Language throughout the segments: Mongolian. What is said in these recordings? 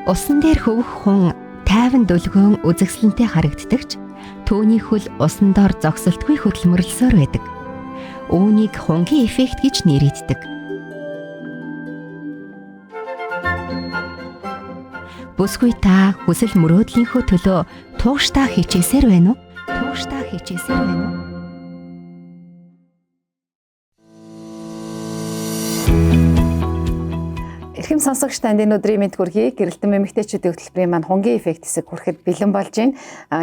Усан дээр хөвөх хүн тайван дүлгөөн үзэгсэлэнтэй харагддагч түүний хөл усан дор зогсолтгүй хөдөлмөрлсөөр байдаг. Үүнийг хунгийн эффект гэж нэрийддэг. Бүсгүй та хүсэл мөрөөдлийнхөө төлөө тууштай хичээсээр байна уу? Тууштай хичээсээр байна уу? Эрхэм сонсогч танд энэ өдрийн мэд хүргэе. Гэрэлтэн эмэгтэйчүүдийн хөтөлбөрийн маань хунгийн эффект хэсэг хүрэхэд бэлэн болж байна.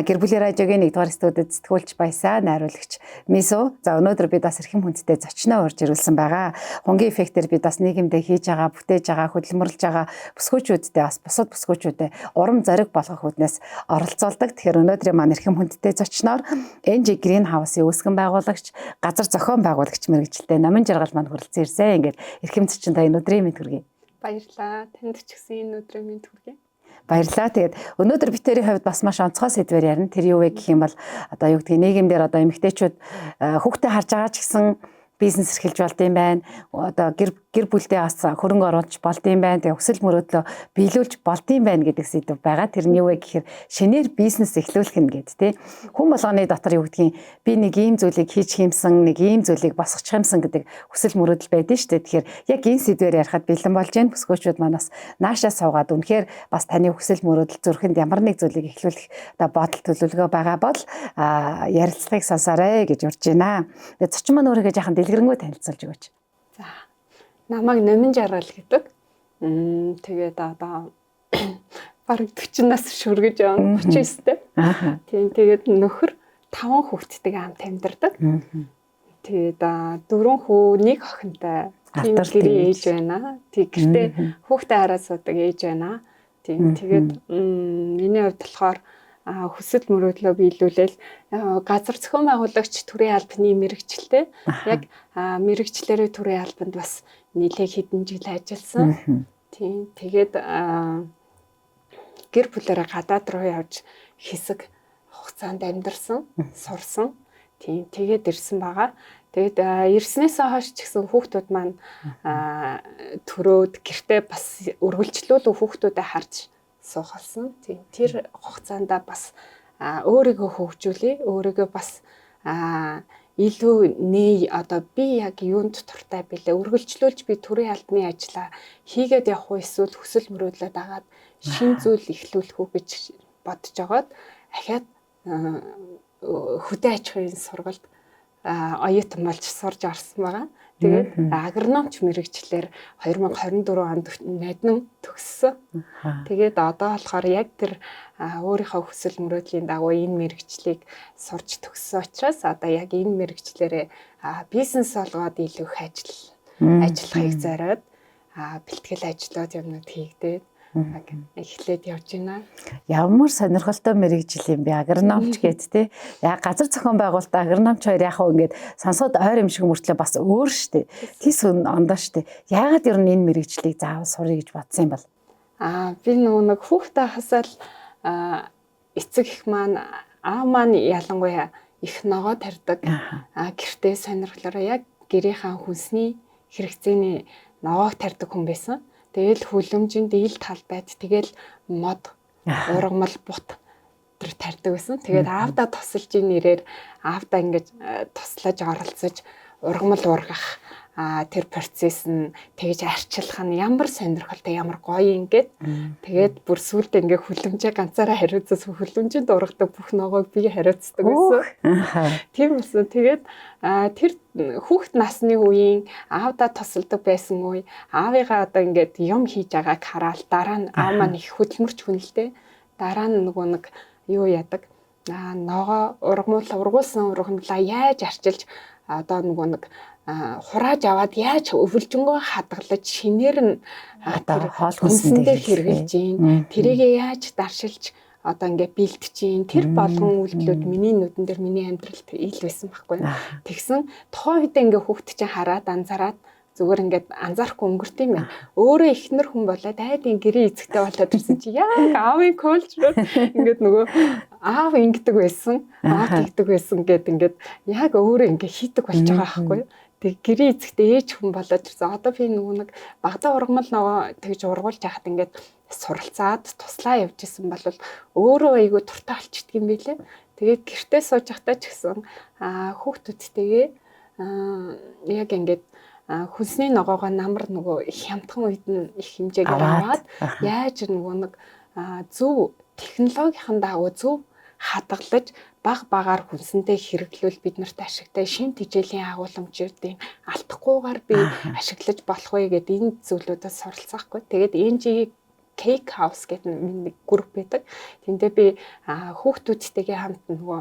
Гэр бүлийн радиогийн 1-р студид сэтгүүлч Баясаа, найруулагч Мису. За өнөөдөр бид бас эрхэм хүндтэй зочноо орж ирүүлсэн байгаа. Хунгийн эффектээр бид бас нийгэмдээ хийж байгаа, бүтээж байгаа, хөдөлмөрлж байгаа бүсгүйчүүдтэй бас бусад бүсгүйчүүдэд урам зориг болгох үүднээс оролцуулдаг. Тэгэхээр өнөөдрийн маань эрхэм хүндтэй зочноор NG Green House-ийн үүсгэн байгуулагч, газар зохион байгуулагч мэргэжилтэй Номын Жаргал маань хүрэлцэн ирсэн. Ингээд эрхэм зочин та энэ өдрийн мэд хүргэе. Баярлалаа. Танд ч гэсэн энэ өдрийн мэнд хүргэе. Баярлалаа. Тэгээд өнөөдөр битэрийн хувьд бас маш онцгой сэдвээр ярина. Тэр юу вэ гэх юм бол одоо юу гэдгийг нийгэмдэр одоо эмэгтэйчүүд хүүхдээ харж байгаа ч гэсэн бизнес эрхэлж болдсон байна. Одоо гэр бүлдээ бас хөрөнгө оруулж болдсон байна. Тэгээ өсөл мөрөөдлөө биелүүлж болдсон байна гэдэг сэдв байгаа. Тэр нь юу вэ гэхээр шинээр бизнес эхлүүлэх нь гэдэг тий. Хүн болгоны дотор юу гэдгийг би нэг ийм зүйлийг хийж хиймсэн, нэг ийм зүйлийг босгочих юмсан гэдэг өсөл мөрөөдөл байдэн шүү дээ. Тэгэхээр яг энэ сэдвээр ярихад бэлэн болж байна. Бүсгүйчүүд манаас наашаа суугаад үнэхээр бас таны өсөл мөрөөдөл зүрхэнд ямар нэг зүйлийг эхлүүлэх одоо бодол төлөвлөгөө байгаа бол ярилцлагыг сонсоорой гэж урьж байна. Тэгээд зочин маань өөрийгөө яахан дэлгэрэнгүй танилцуулж өгөөч. За. Намайг Номын Жаргал гэдэг. Тэгээд одоо бараг 40 нас шүргэж байгаа 39-тэй. Тийм тэгээд нөхөр 5 хүүхэдтэй хамт амьдардаг. Тэгээд 4 хүү, 1 охинтой. Тийм гэрээ ээж байна. Тэг гэртээ хүүхдээ хараа суудаг ээж байна. Тийм тэгээд миний хувьд болохоор хүсэл мөрөөдлөө биелүүлэл газар зохион байгуулагч төрийн албаны мэрэгчлээ. Яг мэрэгчлэрээ төрийн албанд бас нэлээд хэдэн жил ажилласан. Тийм тэгээд гэр бүлээрээ гадаад руу явж хэсэг хугацаанд амьдарсан, сурсан. Тийм тэгээд ирсэн байгаа. Тэгээд ирснээсээ хойш ч гэсэн хүүхдүүд маань төрөөд гэртээ бас үргэлжлүүлэн хүүхдүүдэд харж суухалсан. Тийм тэр хугацаанд бас өөрийгөө хөгжүүлээ. Өөрийгөө бас илүү одоо би яг юунд туртай бэлээ. Үргэлжлүүлж би төрийн албаны ажлаа хийгээд явах уу эсвэл хүсэл мөрөөдлөө дагаад шин зүйл эхлүүлэх үү гэж бодож байгаад ахаад хөдөө аж ахуйн сургалт оюутан болж сурж орсон байгаа. Тэгээд агрономч мэрэгчлэр 2024 онд найдан төгссөн. Тэгээд одоо болохоор яг тэр өөрийнхөө хүсэл мөрөөдлийн дагуу энэ мэрэгчлийг сурч төгссөн учраас одоо яг энэ мэрэгчлэрээ бизнес олгоод илүү их ажиллахыг зориод бэлтгэл ажлууд юмнууд хийгдээд эхлээд явж байна. Ямар сонирхолтой мэрэгжил юм бэ? Агрономч гэд тий. Яг газар зохион байгуулалт агрономч хоёр яг хөө ингээд сонсоод ойр юм шиг мөртлөө бас өөр штэ. Тис ондоо штэ. Яагаад ер нь энэ мэрэгжлийг заавал сурах гэж бодсон юм бол? Би нэг хүүхдээ хасаал эцэг их маань аав маань ялангуяа их ногоо тарьдаг. Гэртээ сонирхлоор яг гэрийнхаа хүнсний хэрэгцээний ногоог тарьдаг хүн байсан. Тэгэл хүлэмжинд ил тал байд. Тэгэл мод, ургамал, бут тэр тарьдаг байсан. Тэгээд аавда тусалж нэрээр аавда ингэж туслаж оролцож ургамал ургах тэр процесс нь тэгж арчлах нь ямар сонирхолтой, ямар гоё ингээд. Тэгээд бүр сүултээ ингээ хүлэмжээ ганцаараа хариуцсан хүлэмжинд ургадаг бүх ногоог би хариуцдаг байсан. Тийм үсэн. Тэгээд тэр хүүхэд насны үеийн аавда тусалдаг байсан үе аавыгаа одоо ингээд юм хийж байгааг хараад дараа нь аав маань их хөдөлмөрч хүнэлтэй. Дараа нь нөгөө нэг юу яадаг ногоо ургуулсан ургамлаа яаж арчилж одоо нөгөө нэг хурааж аваад яаж өвөлжөнгөө хадгалж шинээр нь одоо хоол хүнсэндээ хэрэгжилж гин тэрийгээ яаж даршилж одоо ингээ бэлтэж гин тэр болгон үйлдэлүүд миний нүдэн дээр миний амьдралд ил байсан байхгүй. Тэгсэн тухайн үедээ ингээ хүүхд чинь хараад анзаараад зүгээр ингээд анзаарахгүй өнгөрт юм байна. Өөрөө ихнэр хүн болоод айдын гэрээ эзэгтэй болоод ирсэн чи яг аавын кулчраар ингээд нөгөө аав ингэдэг байсан, аав тэгдэг байсан гэд ингээд яг өөрөө ингээ хийдэг болж байгаа байхгүй. Тэг гэрээ эзэгтэй ээж хүн болоод ирсэн. Одоо би нөгөө нэг багада ургамал нөгөө тэгж ургуулж яхад ингээд суралцаад туслаа явж исэн бол өөрөө айгүй туртаа болчихдөг юм билээ. Тэгээд гэртээ сууж байхдаа ч гэсэн хүүхдүүдтэйгээ яг ингээд хүнсний ногоогоо намар нөгөө хямдхан үед нь их хэмжээгээр аваад яаж нөгөө нэг зөв технологийн дагуу зөв хадгалж багаар хүнсэнтэй хэрэглүүл бид нарт ашигтай шин тэжээлийн агуулмжуудыг алдахгүйгээр би ашиглаж болох вэ гэдэг энэ зүйлүүдээс суралцахгүй. Тэгээд NG Cake House гэдэг нэг групп байдаг. Тэндээ би хүүхдүүдтэйгээ хамт нөгөө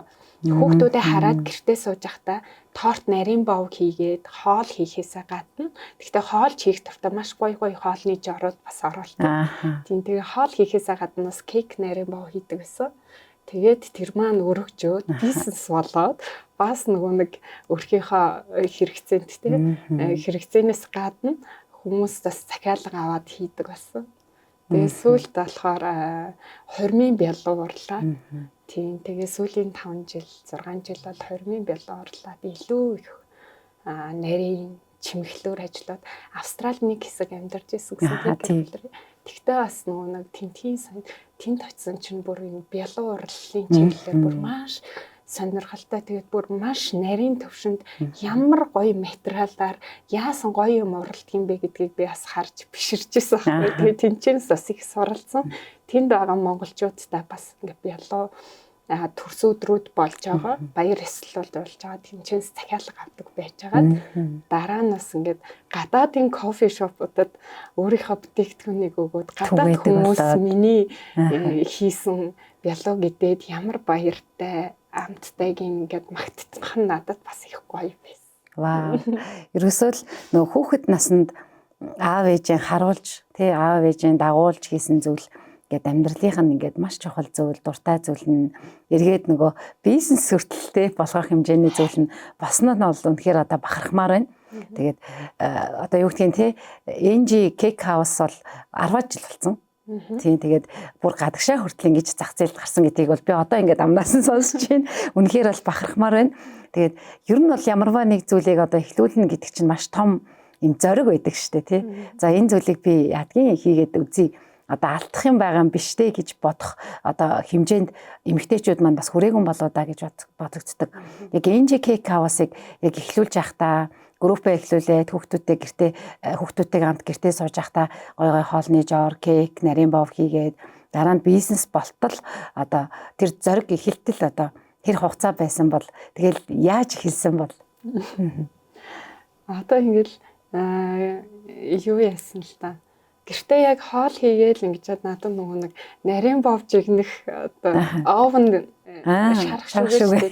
хүүхдүүдээ хараад гэртээ сууж байхдаа торт нарийн бов хийгээд хоол хийхээсээ гадна гэхдээ хоол хийх туртаа маш гоё хоолны жорууд бас оруулдаг. Тийм тэгээ хоол хийхээсээ гадна бас кейк нарийн бов хийдэг гэсэн. Тэгээд тэр маань өргөжөөд бизнес болоод бас нөгөө нэг өөрхийнхөө хэрэгцээнд хэрэгцээнээс гадна хүмүүс бас захиалга аваад хийдэг болсон. Тэгээ сүүлд болохоор хормын бялуу орлаа. Тийм тэгээ сүүлийн 5 жил 6 жил бол хормын бялуу орлаа. Би илүү их нарийн чимэглэлээр ажиллаад Австралид нэг хэсэг амьдарч ирсэн гэсэн. Тэгтээ бас нөгөө нэг тэнд очисон чинь бүр бялуу урлалын чиглэлээр бүр маш сонирхолтой. Тэгээд бүр маш нарийн төвшөнд ямар гоё материалаар яасан гоё юм уралдаг юм бэ гэдгийг би бас харж биширч байсан байхгүй. Тэгээд тэнцэнээс бас их суралцсан. Тэнд байгаа монголчуудтай бас ингээ бялуу төрс өдрүүд болж байгаа. Баяр ёслолууд болж байгаа. Тэнцэнээс захиалга авдаг байж байгаа. Дараа нь бас ингээд гадаадын кофе шопуудад өөрийнхөө бүтээгдэхүүнийг өгөөд гадаад хүмүүс миний хийсэн бялуу гэдээд ямар баяртай амттайг ингээд магтцах нь надад бас их гоё байсан. Вау. Ерөөсөө л нөгөө хүүхэд наснд аав ээжийн харуулж, аав ээжийн дагуулж хийсэн зүйл ингээд амьдралынх нь ингээд маш чухал зүйл, дуртай зүйл нь эргээд нөгөө бизнес хүртэлтэй болгох хэмжээний зүйл нь босноо нь бол үнэхээр одоо бахархмаар байна. Тэгээд одоо юу гэдгийг NG Cake House бол 10 жил болсон. Тийм тэгээд бүр гадагшаа хүртэл ингэж зах зээлд гарсан гэдгийг бол би одоо ингээд амнаас нь сонсож байна. Үнэхээр бол бахархмаар байна. Тэгээд ер нь бол ямарваа нэг зүйлийг одоо эхлүүлнэ гэдэг чинь маш том юм зориг байдаг шүү дээ, тий. За энэ зүйлийг би ядгийн хийгээд үзье. Одоо алдах юм байгаа юм биш дээ гэж бодох одоо хэмжээнд эмэгтэйчүүд маань бас хүрээгүй болоо да гэж бодогддог. Яг NG Cake House-ыг яг эхлүүлж байхдаа группээ эхлүүлээд хүүхдүүдтэйг хамт гэртээ сууж байхдаа гой хоолны жоор, кейк, нарийн бов хийгээд дараа нь бизнес болтол одоо тэр зориг эхэлтэл одоо хэр хугацаа байсан бол тэгэл яаж эхэлсэн бол одоо ингээл юу яасан л та. Гэртээ яг хоол хийгээл ингэж надад нөгөө нэг нарийн бов жигнэх одоо овн шарах шүгэ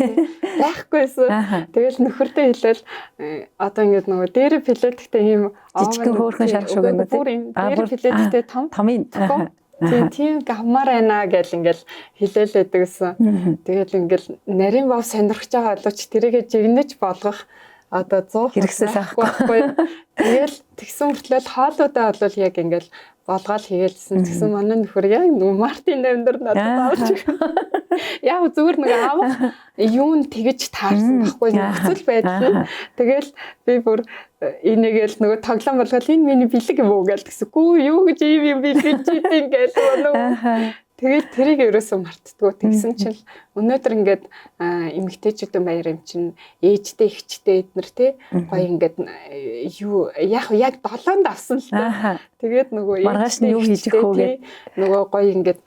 байхгүйсэн. Тэгэл нөхөртэй хэлээл одоо ингэж нөгөө дээр филеттэй ийм жижигхэн хөөрхөн шарах шүгэнүүд бүр дээр филеттэй томын тийм гаммаар байна гэл ингээл хэлээл байдаг гэсэн. Тэгэл ингээл нарийн бов сонирхож байгаа боловч тэрийгэ жигнэж болгох одоо 100 хэрэгсэл байхгүй. Тэгэл тэгсэн мөртлөө хоолуудаа бол яг ингээл болгоол хийгээдсэн. Тэгсэн манай нөхөр яг Мартин амьдар надад авч. Яг зүгээр нэг авах юун тэгэж таарсан байхгүй нөхцөл байдал нь. Тэгэл би бүр энийгэл нөгөө тоглоом болгоод энэ миний бэлэг юм уу гээл тэгсэхгүй юу гэж ийм юм бэлгэж идэв гээл нөгөө. Тэгээд тэрийг ерөөсөө мартдаггүй. Тэгсэн чинь өнөөдөр ингээд эмэгтэйчүүд баяр юм чинь ээжтэй ихчтэй эднэр те гоё ингээд юу яг 7-нд авсан л та. Тэгээд нөгөө маргааш нь юу хийж өгөх вэ? Нөгөө гоё ингээд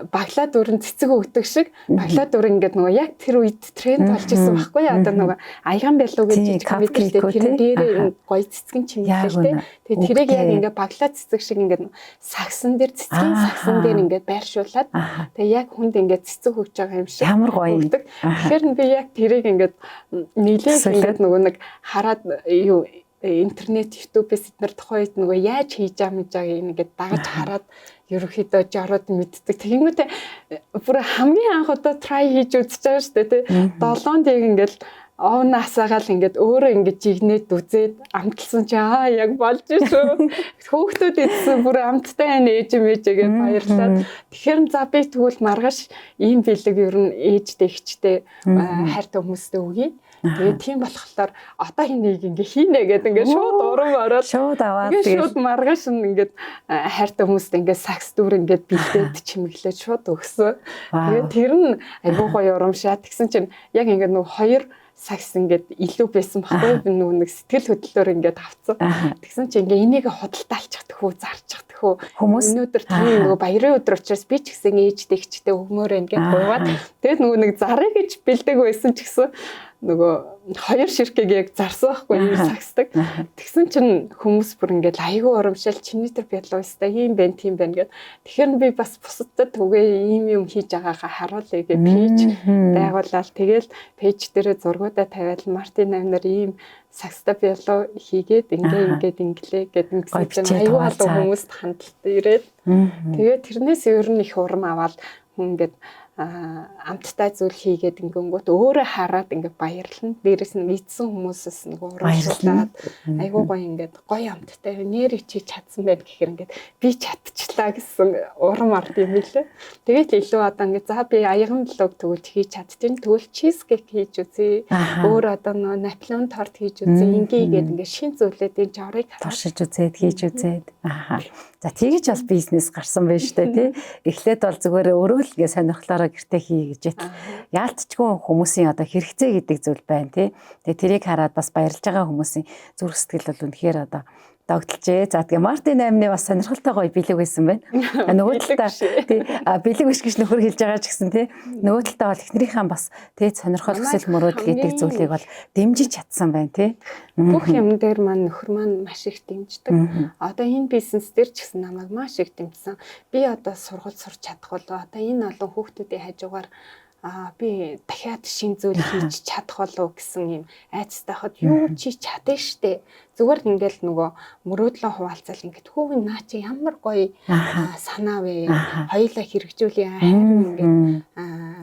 баглаа дүрэн цэцэг өгдөг шиг баглаа дүр ингээд нөгөө яг тэр үед тренд болж исэн байхгүй яа одоо нөгөө аягаан бялуу гэж мэдээлэлтэй тэр дээр гоё цэцгэн чимэглэлтэй. Тэгээд тэрийг яг ингээд баглаа цэцэг шиг ингээд сагсан дээр цэцгийн сагсан дээр ингээд байршуулад тэгээ яг хүнд ингээд цэцэг өгж байгаа юм шиг ямар гоё. Тэгэхээр би яг тэрийг ингээд нийлээд ингээд нөгөө нэг хараад юу интернет YouTube-с эднэр тухайд нөгөө яаж хийж байгааг ингээд дагаж хараад ерөөхдөө жороод мэддэг. Тэгэнгүүтээ бүр хамгийн анх удаа try хийж үзэж байгаа шүү дээ тий. 7-нд яг ингээд овнасаагаал ингээд өөрөө ингээд жигнээд үзээд амталсан чи яг болж шүү. Хөөхтүүд идсэн бүр амттай байна ээж мэжээгээ баярлаад. Тэгэхээр за би тэгвэл маргааш ийм бэлэг ер нь ээжтэй ихчтэй хайртай хүмүүстэй өгье. Тэгээ тийм болохоор одоо хэнийг ингээ хийнэ гэдэг ингээ шууд урам ороод шууд аваад тэгээд шууд маргааш нь ингээд хайртай хүмүүст ингээд сакс дүр ингээд бэлдээд чимэглээд шууд өгсөн. Тэгээд тэр нь айгүй гоё урамшаа. Тэгсэн чинь яг ингээд нөгөө хоёр сакс ингээд илүү байсан баггүй би нөгөө нэг сэтгэл хөдлөлөөр ингээд авцсан. Тэгсэн чинь ингээд энийг худалдаалчих төхөө зарчих төхөө өнөөдөр таны нөгөө баярын өдөр учраас би ч гэсэн ээжтэй хчтэй өгмөр ингээд гуйгаад тэгээд нөгөө нэг зарыг гэж бэлдэг байсан ч гэсэн нөгөө хоёр ширхгийг яг зарсан байхгүй юм саксдаг. Тэгсэн чинь хүмүүс бүр ингээд айгүй урамшаал чиний тэр бялуу өстэй ийм байна тийм байна гэд. Тэгэхээр би бас бусадад түгээ ийм юм хийж байгаагаа харуулъя гэж пэйж байгуулаад тэгэл пэйж дээрээ зургуудаа тавиад Мартин амнаар ийм сакстай бялуу хийгээд ингээд инглээ гэд ингэсэн чинь айгүй олон хүмүүст хандлт ирээд тэгээд тэрнээс ер нь их урам аваад хүн ингээд амттай зүйл хийгээд ингэнгүүт өөрөө хараад ингээ баярлна. Дээрээс нь ийдсэн хүмүүсээс нэг урамшуулаад айгуу гоё ингээд гоё амттай нэр чи чадсан байх гэхээр ингээд би чадчихлаа гэсэн урам орд юм билээ. Тэгээд илүү одоо ингээ за би аяган лог тэгвэл хийж чадчих. Тэгвэл чизкейк хийж үзье. Өөр одоо Наполеон торт хийж үзье. Ингээд шин зүйлээд энэ жаврыг туршиж үзээд хийж үзээд. За тэгж бас бизнес гарсан байж таа тий. Эхлээд бол зүгээр өөрөө л ингээ сонирхлоороо гэртээ хий гэж яалтчгүй хүмүүсийн одоо хэрэгцээ гэдэг зүйл байна тий. Тэгээ тэрийг хараад бас баярлж байгаа хүмүүсийн зүрх сэтгэл бол үнэхээр одоо догтлжээ. За тэгээ Мартин 8-ны бас сонирхолтой гоё бэлэг байсан байна. Нөгөө талаа тий бэлэг биш гэж нөхөр хэлж байгаа ч гэсэн тий. Нөгөө талаа бол эхнэрийнхээ бас тий сонирхол хүсэл мөрөөдөл гэдэг зүйлийг бол дэмжиж чадсан байна тий. Бүх юм дээр маань нөхөр маань маш их дэмждэг. Одоо энэ бизнес дээр ч гэсэн намайг маш их дэмжсэн. Би одоо сургууль сурч чадах болов одоо энэ олон хүүхдүүдийн хажуугаар би дахиад шин зүйл хийж чадах болов гэсэн юм айцтай хад юу чи чадна штэ. Зүгээр ингээл нөгөө мөрөөдлөө хуваалцал ингээд хүүгийн наа чи ямар гоё санаа вэ? Хоёулаа хэрэгжүүлээ харин ингээд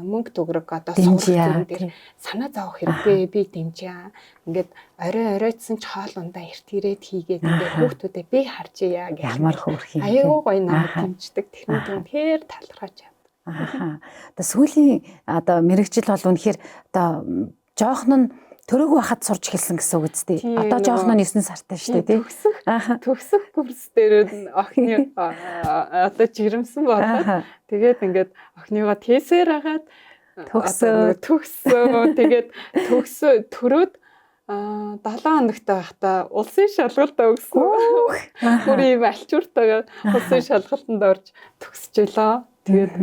мөнгө төгрөг одоо суулгах дээр санаа зовох хэрэгтэй би дэмжээ. Ингээд оройцсон ч хоол ундаа эрт ирээд хийгээд ингээд хүүхдүүдэд би харж яа гэх ямар хөөрхий. Аюу гоё наа дэмждэг. Тэрний үнэхээр талархаж. Одоо сүүлийн одоо мэрэгжил бол үнэхээр одоо жоохон нь төрөг байхад сурч эхэлсэн гэсэн үг үстэй. Одоо жоохон нь 9 сартай шүү дээ тий. Төгсөх курс дээр охины одоо жирэмсэн болоод тэгээд ингээд охиныгоо тээсээр хагаад төгсөө тэгээд төрөөд 7 хоногтой байхдаа улсын шалгалтаа өгсөн. Бүр ийм альчууртайгаар улсын шалгалтанд орж төгсчихлоо. Тэгээд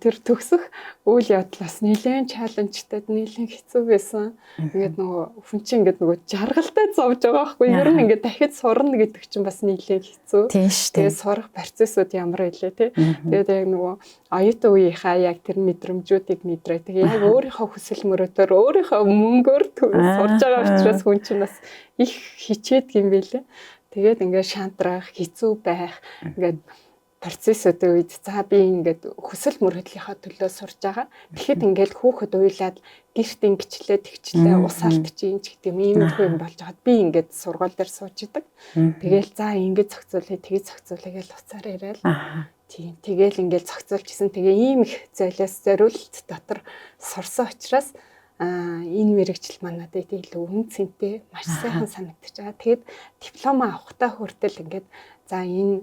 тэр төгсөх үйл явдлаас нэлээд чаленжтай, нэлээд хэцүү байсан. Ингээд нөгөө хүн чинь ингээд нөгөө жаргалтай зовж байгаа байхгүй. Ер нь ингээд дахиж сурна гэдэг чинь бас нэлээд хэцүү. Тэгээд сурах процессууд ямар байлээ те. Тэгээд яг нөгөө оюутан үеийнхаа яг тэр мэдрэмжүүдийг мэдрээ. Тэгээд яг өөрийнхөө хүсэл мөрөөдөр, өөрийнхөө мөнгөөр сурж байгаа учраас хүн чинь бас их хичээд юм байлээ. Тэгээд ингээд шантрах, хэцүү байх, ингээд процессуудын үед за би ингээд хүсэл мөрөөдлийнхаа төлөө сурж байгаа. Тэгэхэд ингээд хүүхэд уйлаад гэрт ингэчлээ тэгчлээ ус алдчихин ч гэдэг юм ийм болж хаад би ингээд сургууль дээр сууж идэг. Тэгээл за ингээд зохицуулъя тэгж зохицуулъя гэж уцаар яриад. Тийм тэгээл ингээд зохицуулчихсан. Тэгээ ийм их золиос зориулт дотор сурсан учраас энэ мэрэгжил манайд илүү үн цэнтэй маш сайхан санагдаж байгаа. Тэгэд диплом авахтаа хүртэл ингээд за энэ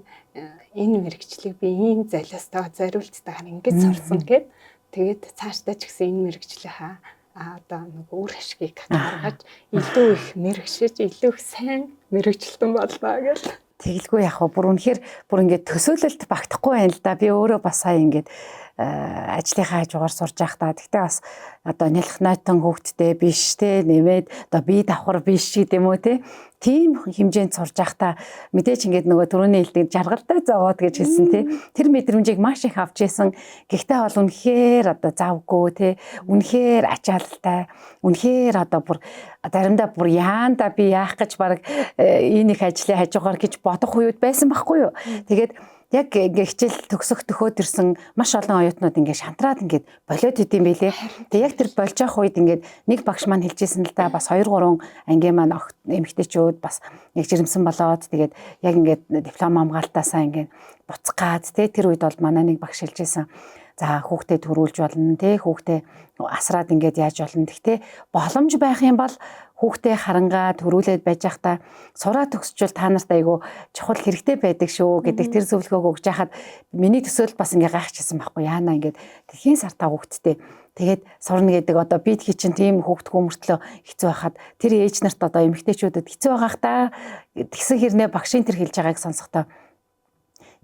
мэрэгчлийг би ийм золиостойгоо зориулттайгаар ингэж сурсан гэд тэгээд цаашдаа ч гэсэн энэ мэрэгчлийнхаа одоо нэг үр ашгийг гаргаж илүү их мэрэгшиж илүү их сайн мэрэгчлэн боллоо гэл. Тэгэлгүй яг бүр үнэхээр бүр ингээд төсөөлөлт багтахгүй байна л да. Би өөрөө бас сая ингээд ажлынхаа хажуугаар сурж байхдаа тэгтээ бас одоо нялх нойтон хүүхдтэй биш те нэмээд одоо бие давхар биш гэдэг юм уу те тийм хэмжээнд сурж байхдаа мэдээч ингээд нөгөө түрүүний хэлдэг жаргалтай зовоод гэж хэлсэн те тэр мэдрэмжийг маш их авч ийсэн. Гэхдээ бол үнэхээр одоо завгүй те үнэхээр ачаалттай үнэхээр одоо бүр заримдаа бүр яанда би яах гэж баг энэ их ажлын хажуугаар гэж бодох үед байсан байхгүй юу. Тэгээд яг ингээ хичээл төгсөх төхөөд ирсэн маш олон оюутнууд ингээ шантраад ингээ болоод идэм байлээ. Тэгээ яг тэр болж явах үед ингээ нэг багш маань хэлжсэн л да бас 2 3 ангийн маань эмэгтэйчүүд бас яг жирэмсэн болоод тэгээд яг ингээ диплом хамгаалтаасаа ингээ буцгаад тэр үед бол манай нэг багш хэлжсэн За хүүхдээ төрүүлж болно тий хүүхдээ асраад ингээд яаж болно. Гэхдээ боломж байх юм бол хүүхдээ харангаа төрүүлээд байж байхдаа сураа төгсчвөл та нарт айгүй чухал хэрэгтэй байдаг шүү гэдэг тэр зөвлөгөөг өгж яхад миний төсөөлөл бас ингээ гайхчихсан байхгүй яана ингээд дэлхийн сартаа хүүхдтэй тэгээд сурна гэдэг одоо бид чинь тийм хүүхдгүү мөртлөө хэцүү байхад тэр ээж нарт одоо эмэгтэйчүүдэд хэцүү байгаах та тэгсэн хэрнээ багшийн тэр хэлж байгааг сонсохдоо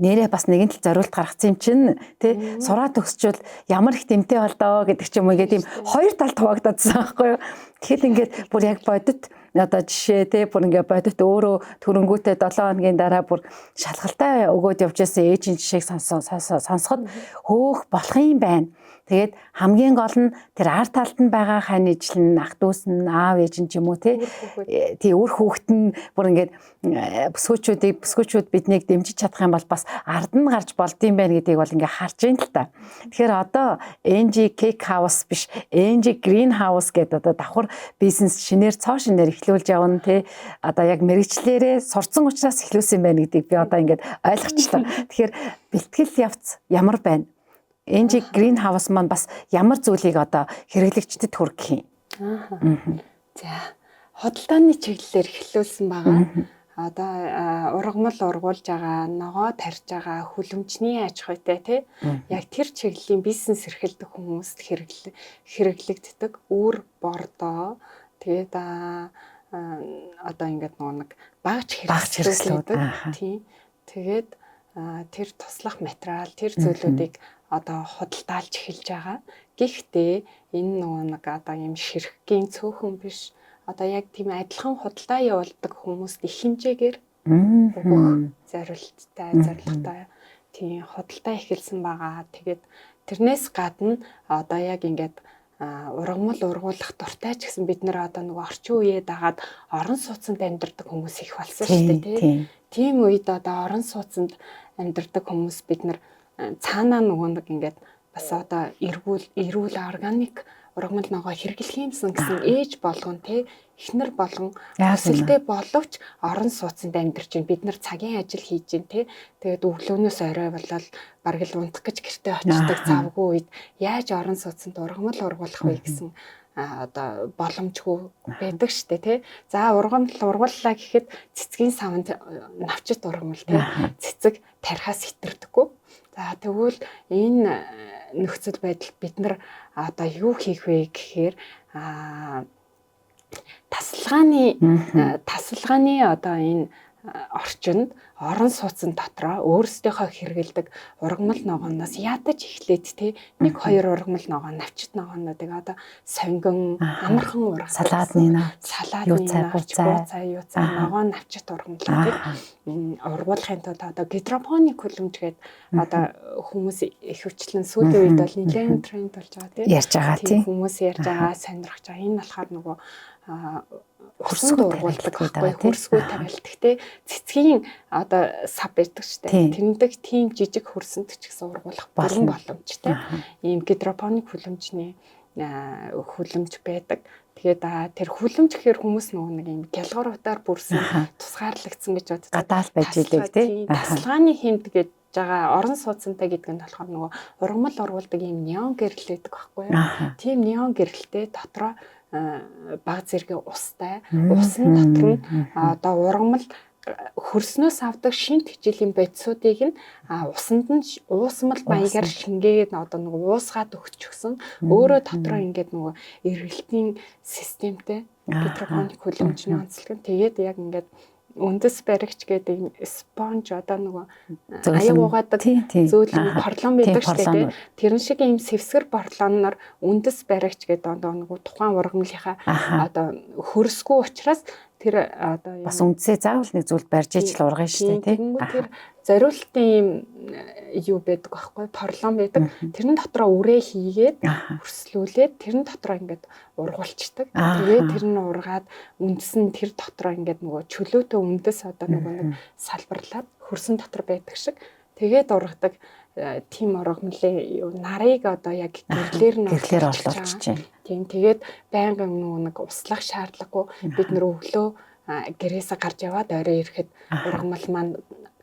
нэрээ бас нэгэн тал зориулт гаргацсан юм чинь тий сураа төгсчвөл ямар их тэмтэй болдоо гэдэг ч юм уу ингээд тийм хоёр тал хуваагдсан байхгүй юу. Тэгэхэд ингээд бүр яг бодит одоо жишээ тий бүр ингээд бодит өөрөө төрөнгүүтээ 7 хоногийн дараа бүр шалгалтай өгөөд явж байсан ээжийн жишээг сонсоход хөөх болох юм байна. Тэгээд хамгийн гол нь тэр арт талд нь байгаа хань ижил нь ах дүүс нь аав ээж нь ч юм уу тий үр хүүхэд нь бүр ингээд бүсгүүчүүд биднийг дэмжиж чадах юм бол бас ард нь гарч болдсон байх гэдгийг бол ингээд харж байна л та. Тэгэхээр одоо NG Cake House биш NG Green House гэдэг одоо давхар бизнес шинээр цоо шинээр эхлүүлж явна тий одоо яг мэрэгчлэрээ сурцсан учраас эхлүүлсэн байна гэдгийг би одоо ингээд ойлгочлаа. Тэгэхээр бэлтгэл явц ямар байна? NG Green House маань бас ямар зүйлийг одоо хэрэглэгчдэд хүргэх юм. За хөдөлтооны чиглэлээр эхлүүлсэн байгаа. Одоо ургамал ургуулж байгаа, ногоо тарьж байгаа, хүлэмжний аж ахуйтай тий яг тэр чиглэлийн бизнес эрхэлдэг хүмүүст хэрэглэгддэг үр бордоо тэгээд одоо ингээд нэг багж хэрэгслүүд тий тэгээд тэр туслах материал тэр зүйлүүдийг одоо худалдаалж эхэлж байгаа. Гэхдээ энэ нэг одоо юм ширхгийн цөөхөн биш. Одоо яг тийм адилхан худалдаа явуулдаг хүмүүст их хэмжээгээр өгөх зорилготой тийм худалдаа эхэлсэн байгаа. Тэгээд тэрнээс гадна одоо яг ингээд ургамал ургуулах дуртай ч гэсэн бид нэр одоо нөгөө орчин үеэ дагаад орон сууцнд амьдардаг хүмүүс их болсон шүү дээ тийм үед одоо орон сууцнд амьдардаг хүмүүс бид нар цаанаа нөгөө нэг ингээд бас одоо эрүүл органик ургамал ногоо хэрэглэх юмсан гэсэн ээж болгон тий эхнэр болгон өсөлтөө боловч орон сууцнд амьдарч байна. Бид нар цагийн ажил хийж байна тий. Тэгээд өглөөнөөс орой болол бараг л унтах гэж гэртээ очдог завгүй үед яаж орон сууцнд ургамал ургуулах вэ гэсэн одоо боломжгүй байдаг штэ тий. За ургамал ургууллаа гэхэд цэцгийн савнд навчит ургамал тий. Цэцэг тарихаас хитэрдэггүй. За тэгвэл энэ нөхцөл байдал бид нар одоо юу хийх вэ гэхээр тасалгааны одоо энэ орчинд орон сууцн дотроо өөрсдийнхөө хэрэгэлдэг ургамал ногооноос ядаж эхлээд тий 1-2 ургамал ногоо навчит ногоонуудыг одоо сонгон амархан ургах салаадны юу цай ногоо навчит ургамлуудыг ургуулахын тулд одоо гидропоник хүлэмжгээд одоо хүмүүс их хвчлэн сүүлийн үед бол нэлээд тренд болж байгаа тий ярьж байгаа тий хүмүүс ярьж байгаа сонирхож байгаа энэ болохоор нөгөө хөрсгөө ургуулдаг байхгүй хөрсгөө тавилт. Гэхдээ цэцгийн одоо сав байдаг штэ. Тэрндэг тийм жижиг хөрсөнд ч гэсэн ургуулах боломжтой. Ийм гидропоник хүлэмжний хүлэмж байдаг. Тэгээд тэр хүлэмж гэхээр хүмүүс нөгөө нэг ийм гялгууруудаар бүрсэн тусгаарлагдсан гэж боддог. Гадаал байж илэг тий. Тасалгааны хэмт гэж байгаа орон сууцантай гэдэг нь болохоор нөгөө ургамал ургуулдаг ийм неон гэрэл байдаг байхгүй юу? Тийм неон гэрэлтэй дотроо баг зэргийн устай усан дотор нь одоо ургамал хөрснөөс авдаг шинэ хичээлийн бодисуудыг нь усанд нь уусмал маягаар шингээгээд одоо нэг уусгаад өгчихсөн өөрөө дотроо ингээд нөгөө эргэлтийн системтэй гидропоник хүлэмжний онцлог. Тэгээд яг ингээд үндэс баригч гэдэг спонж одоо нөгөө аяг угаадаг зөөлөн порлон байдаг шүү дээ. Тэрэн шиг ийм сэвсгэр порлоноор үндэс баригч гэдэг одоо нөгөө тухайн ургамлынхаа одоо хөрсгүй учраас тэр одоо бас үндсээ заавал нэг зүйл барьж ижил ургана шүү дээ тий. Тэр зориултын юу байдаг байхгүй порлон байдаг. Тэрэн дотроо үрээ хийгээд хөрслүүлээд тэрэн дотроо ингээд ургуулчдаг. Тэгээд тэр нь ургаад үндэс нь тэр дотроо ингээд нөгөө чөлөөтэй үндэс одоо нөгөө нэг салбарлаад хөрсөн дотор байдаг шиг тэгээд ургадаг тим ургамлын нарыг одоо яг гэрлэр нь орлуулж байна. Тийм тэгээд байнгын нөгөө нэг услах шаардлагагүй бид нөр өглөө гэрээсээ гарч яваад орой ирэхэд ургамал маань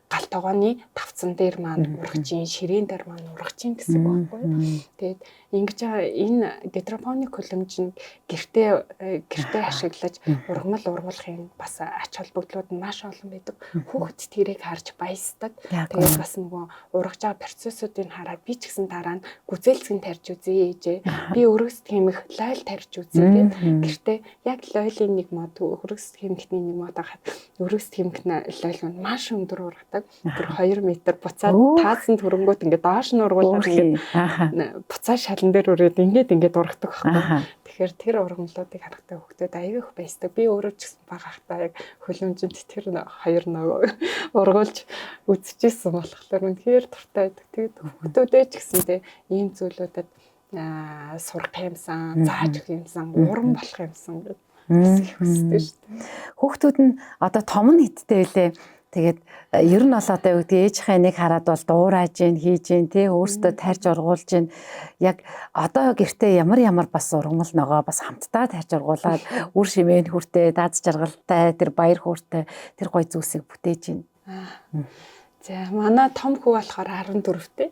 гал тогооны тавцан дээр маань урагчин, ширээн дээр маань урагчин гэсэн үг байхгүй. Тэгээд ингэж энэ гидропоник хөлөмж нь гэртээ ашиглаж ургамал ургуулахын бас ач холбогдлууд нь маш олон байдаг. Хүүхэд тэрийг харж баясдаг. Тэгээд бас нөгөө ургаж байгаа процессуудыг хараад би ч гэсэн дараа нь гүзээлцэн тарьж үзье ээжээ. Би өргөс тэмэх лойл тарьж үзье гэдэг. Гэртээ яг лойлын нэг мод өргөс тэмхний нэг мод хахад өргөс тэмх лойл нь маш өндөр ургадаг. Тэр 2 метр буцаад таасан төрөнгөт ингээд доош нь ургуулад ингээд буцаа шалан дээр өрөөд ингээд ургадаг байхгүй. Тэгэхээр тэр ургамлуудыг харахтаа хүүхдүүд аягүй их баясдаг. Би өөрөө ч гэсэн багахтаа яг хөлөмжөнд тэр 2 нөгөө ургуулж үзчихсэн болохоор үнэхээр дуртай байдаг. Тэгээд хүүхдүүдээ ч гэсэндээ ийм зүйлүүдэд сурах юмсан, зааж өгөх юмсан, уран болох юмсан гэдэг хүсдэг шүү дээ. Хүүхдүүд нь одоо том нь хиттэй байлээ. Тэгээд ер нь бол одоо юу гэдэг ээжийнхээ нэг хараад бол дуурайж гин хийж гин тий өөртөө тарьж ургуулж гин яг одоо гэртээ ямар бас ургамал ногоо бас хамтдаа тарьж ургуулад үр шимэн хүртээ даз жаргалтай тэр баяр хөөртэй тэр гой зүйлсийг бүтээж гин. За манай том хүү болохоор 14-тэй.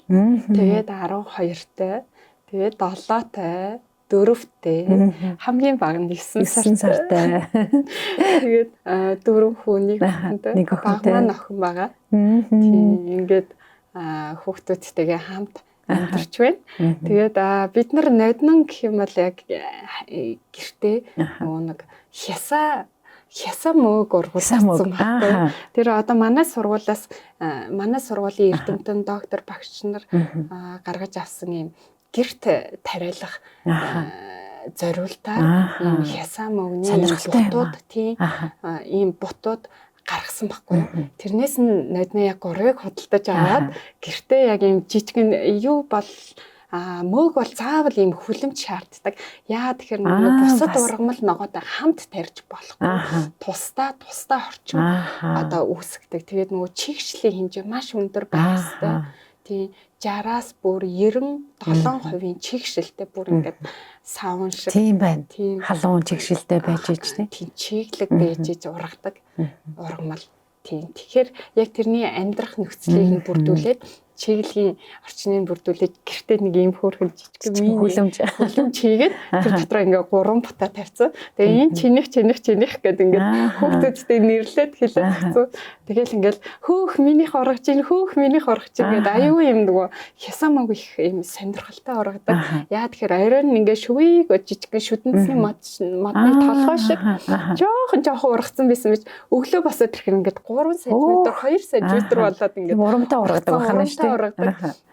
Тэгээд 12-тай. Тэгээд 7-тай. 4-тэй хамгийн бага нь 9 сартай. Тэгээд 4 хүүнийг нэг охинтой охин байгаа. Тийм ингээд хүүхдүүдтэйгээ хамт амьдарч байна. Тэгээд бид нар ноднон гэх юм бол яг гэртээ нэг хясаа мөөг ургуулсан байхгүй. Тэр одоо манай сургуулийн эрдэмтэн доктор багш нар гаргаж авсан юм гэрт тариалах зориултаар ийм хясаа мөгний бутууд тийм ийм бутууд гаргасан байхгүй. Тэрнээс нь нодны яг гурвыг худалдаж аваад гэртээ яг ийм жижигэн юу бол мөөг бол заавал ийм хүлэмж шаарддаг. Яа тэгэхээр бусад ургамал ногоотой хамт тарьж болохгүй. Тусдаа орчин одоо үүсгдэг. Тэгээд нөгөө чигшлийн хэмжээ маш өндөр байх ёстой. Тийм 60-аас бүр 97% чигшилтэй бүр ингээд савн шиг тийм байна. Тийм халуун чигшилтэй байж ич тийм чиглэг байж ич ургадаг ургамал. Тийм. Тэгэхээр яг тэрний амьдрах нөхцөлийг нь бүрдүүлээд чиглэгийн орчныг бүрдүүлээд гэртээ нэг ийм хөөрхөн жижиг хүлэмж хийгээд тэр дотроо ингээ 3 бутаа тавьсан. Тэгээ энэ чиних гэдэг ингээ хүүхдүүдтэй нэрлээд хэлээд тавьсан. Тэгэл ингээл хөөх минийх оргож ийн гэдэг аюу юм нөгөө хясамаг их юм сонирхолтой ургадаг. Яа тэгэхээр оройн ингээ шүвийг жижигхэн шүдэнцний модны толгой шиг жоохон ургацсан байсан биш өглөө босоод ирэхээр ингээ 3 см 2 см болоод ингээ урамтай ургадаг байна шүү.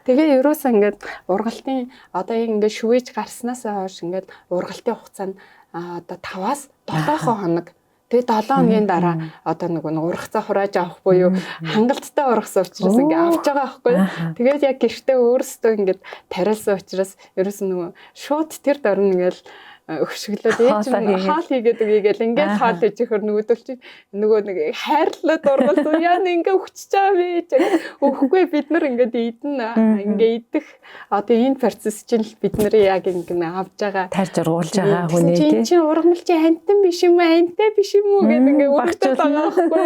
Тэгээ ерөөсөө ингээд ургалтын одоо ингээд шүвэж гарснаас хойш ингээд ургалтын хугацаа нь одоо 5-аас 7 хоног. Тэгээ 7 хоногийн дараа одоо нөгөө ургацаа хурааж авах буюу хангалттай ургасан учраас ингээд авч байгаа байхгүй. Тэгээд яг гэртээ өөрөөсөө ингээд тариалсан учраас ерөөсөө нөгөө шууд тэр дорн ингээд өгшөглөөд ээж нь хаал хийгээд үгийгээл ингээд хаал хийж ихэр нөгөө нэг хайрлаад ургалсан яа нэг ингээд өгчөж байгаа вэ өгөхгүй бид нар ингээд идэнэ ингээд идэх одоо энэ процесс чинь бид нар яг ингээд авж байгаа тарьж ургуулж байгаа хүний тийм чи ургамал чи амтан биш юм амтай биш юм уу гэдэг ингээд өгдөг байгаа байхгүй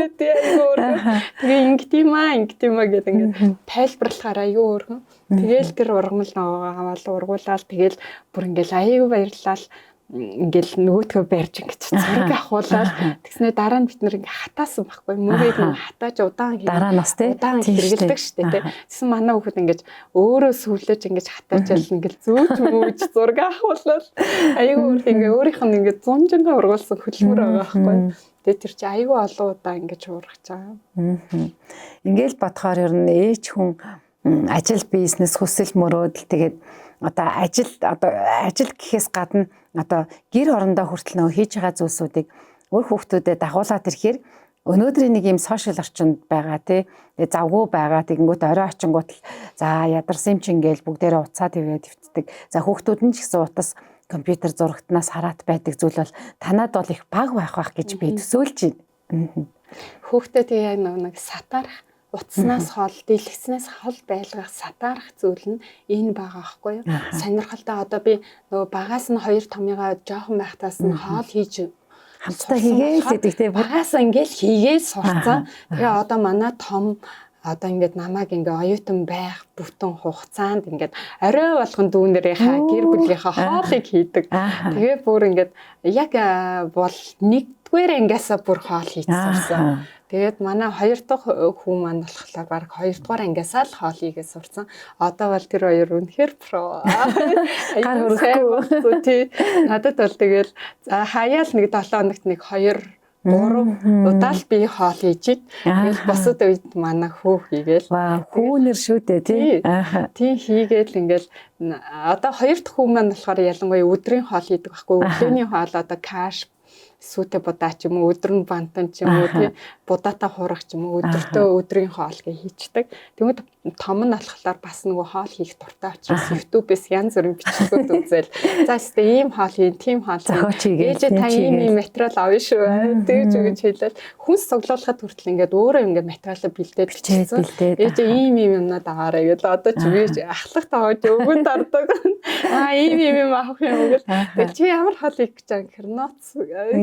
тэгээ ингээд юм аа гэдэг ингээд тайлбарлахаар аюу өөрхөн тэгээл тэр ургамал ногоо аваад ургуулаад тэгээл бүр ингээд аюу баярлал ингээл нөгөөдгөө барьж ингэж зураг авахуулаад тэгснээр дараа нь бид нэр ингээ хатаасан байхгүй мөгийг нь хатааж удаан дараа нас тий удаан хэрэгэлдэг шүү дээ тий тэгсэн манай хүүхэд ингэж өөрөө сүлээж ингэж хатааж ял ингээл зөөж мөөж зураг авахуулаад аюу ингээ өөрийнх нь ингээ зунжингаа ургуулсан хөдөлмөр байгаа байхгүй тэгээ тэр чи аюу олон удаа ингэж ургаж байгаа ингээл бодохоор ер нь ээж хүн ажил бизнес хүсэл мөрөөдөл тэгээд одоо ажил гэхээс гадна одоо гэр орондоо хүртэл нөө хийж байгаа зүйлсүүдийг өөр хүүхдүүдэд дагуулад ирэхээр өнөөдрийн нэг юм сошиал орчинд байгаа тий завгүй байгаа тэгэнгүүт орой очингууд за ядарсан юм чинь гээл бүгдээрээ уцаа твгээд твтдэг за хүүхдүүд нь ч гэсэн утас компьютер зурагтнаас хараат байдаг зүйл бол танад бол их баг байх гэж би төсөөлж байна хүүхдэд яг нэг сатарах утаснаас хол дэлгэснээс хол байлгах сатаарах зүйл нь энэ байгаа байхгүй юу? Сонирхолтой одоо би нөгөө багаас нь 2 томьёогоо жоохон байхтаас нь хоол хийж хамтдаа хийгээл гэдэг тийм багаас ингээл хийгээл сурцсан. Тэгээ одоо манай том одоо ингээд намайг ингээ оюутан байх бүтэн хугацаанд ингээд орой болгон дүүнэрийнхаа гэр бүлийнхаа хоолыг хийдэг. Тэгээ бүр ингээд яг бол 1-р ангиасаа бүр хоол хийж сурсан. Тэгээд манай 2 дахь хүн маань болохоор баг 2 дугаар ангиасаа л хоол хийгээ сурсан. Одоо бол тэр хоёр үнэхээр про. Гар хөрөхгүй. Тий. Надад бол тэгэл хаяал нэг 7 хоногт нэг 2 3 удаа л би хоол хийж. Тэгэл босод үед манай хөө хийгээл. Хүүнэр шүү дээ тий. Тийм хийгээл ингээл одоо 2 дахь хүн маань болохоор ялангуяа өдрийн хоол хийдэг байхгүй. Өглөөний хоол одоо каш сүтэ будаа ч юм уу өдөр нь бантан ч юм уу тий будаатай хурах ч юм уу өдөртөө өдрийн хоол гээ хийчдэг. Тэгмэд том нь болохоор бас нөгөө хоол хийх дуртай учраас YouTube-ээс янз бүрийн бичлэгүүд үзэл за өстө ийм хоол хийн, тийм хоол хийн. Ээж та ийм материал авъя шүү. Тэгж өгч хэлээд хүнс цуглуулахад хүртэл ингээд өөрөө ингээд материалаа бэлдээд бичсэн. Ээж ийм юмнаад агаарай гэдээ одоо ч би ахлах тааж өвгөнд ордог. Ийм авах юм уу гэл. Тэг чи ямар хоол хийх гэж байгаа гэхэр ноц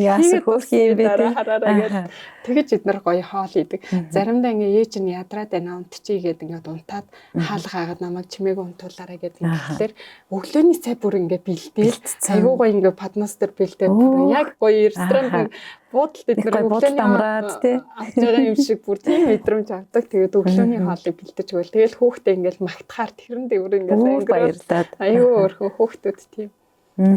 яасан хөөх юм бэ тий. Тэгэж эднэр гоё хоол хийдэг. Заримдаа ингээ ээж нь ядраад байна унтчихийгээд ингээд унтаад хаалгаагаад намайг чимээг унтуулаарай гэдэг юм. Тэгэхээр өглөөний цай бүр ингээ бэлдээл айгуу гоё ингээ поднос төр бэлдээд бүр яг гоё ресторан буудалд эднэр өглөөний амраад тий авч байгаа юм шиг бүр тийм мэдрэмж авдаг. Тэгээд өглөөний хоолыг бэлдэж өгөөл. Тэгэл хүүхдээ ингээл магтахаар тэрэн дэвэр ингээл баярлаад айгуу өөрхөн хүүхдүүд тийм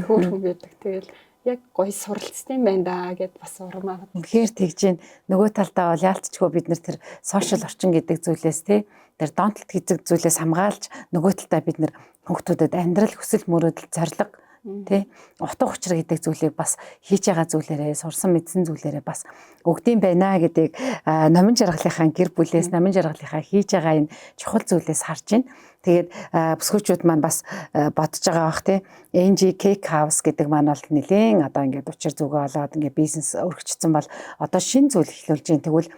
хөөрхөн байдаг. Тэгэл яг гоё суралцсан юм байна да гэд бас урмаа. Тэгэхээр тэгж гин нөгөө талдаа бол яалтчгүй бид нар тэр сошиал орчин гэдэг зүйлээс тий тэр донтолт гэдэг зүйлээс хамгаалж нөгөө талдаа бид нар хүүхдүүдэд амьдрал хүсэл мөрөөдөл зориг тий утга учир гэдэг зүйлийг бас хийж байгаа зүйлээрээ сурсан мэдсэн зүйлээрээ бас өгдөм байна гэдгийг номын жаргалынхаа гэр бүлээс номын жаргалынхаа хийж байгаа энэ чухал зүйлээс харж байна. Тэгээд бүсгүүчүүд маань бас бодож байгаа бах тий NG Cake House гэдэг маань бол нэлээд одоо ингээд учир зүгөө олоод ингээд бизнес өргөжцсөн бол одоо шинэ зүйл эхлүүлж байна. Тэгвэл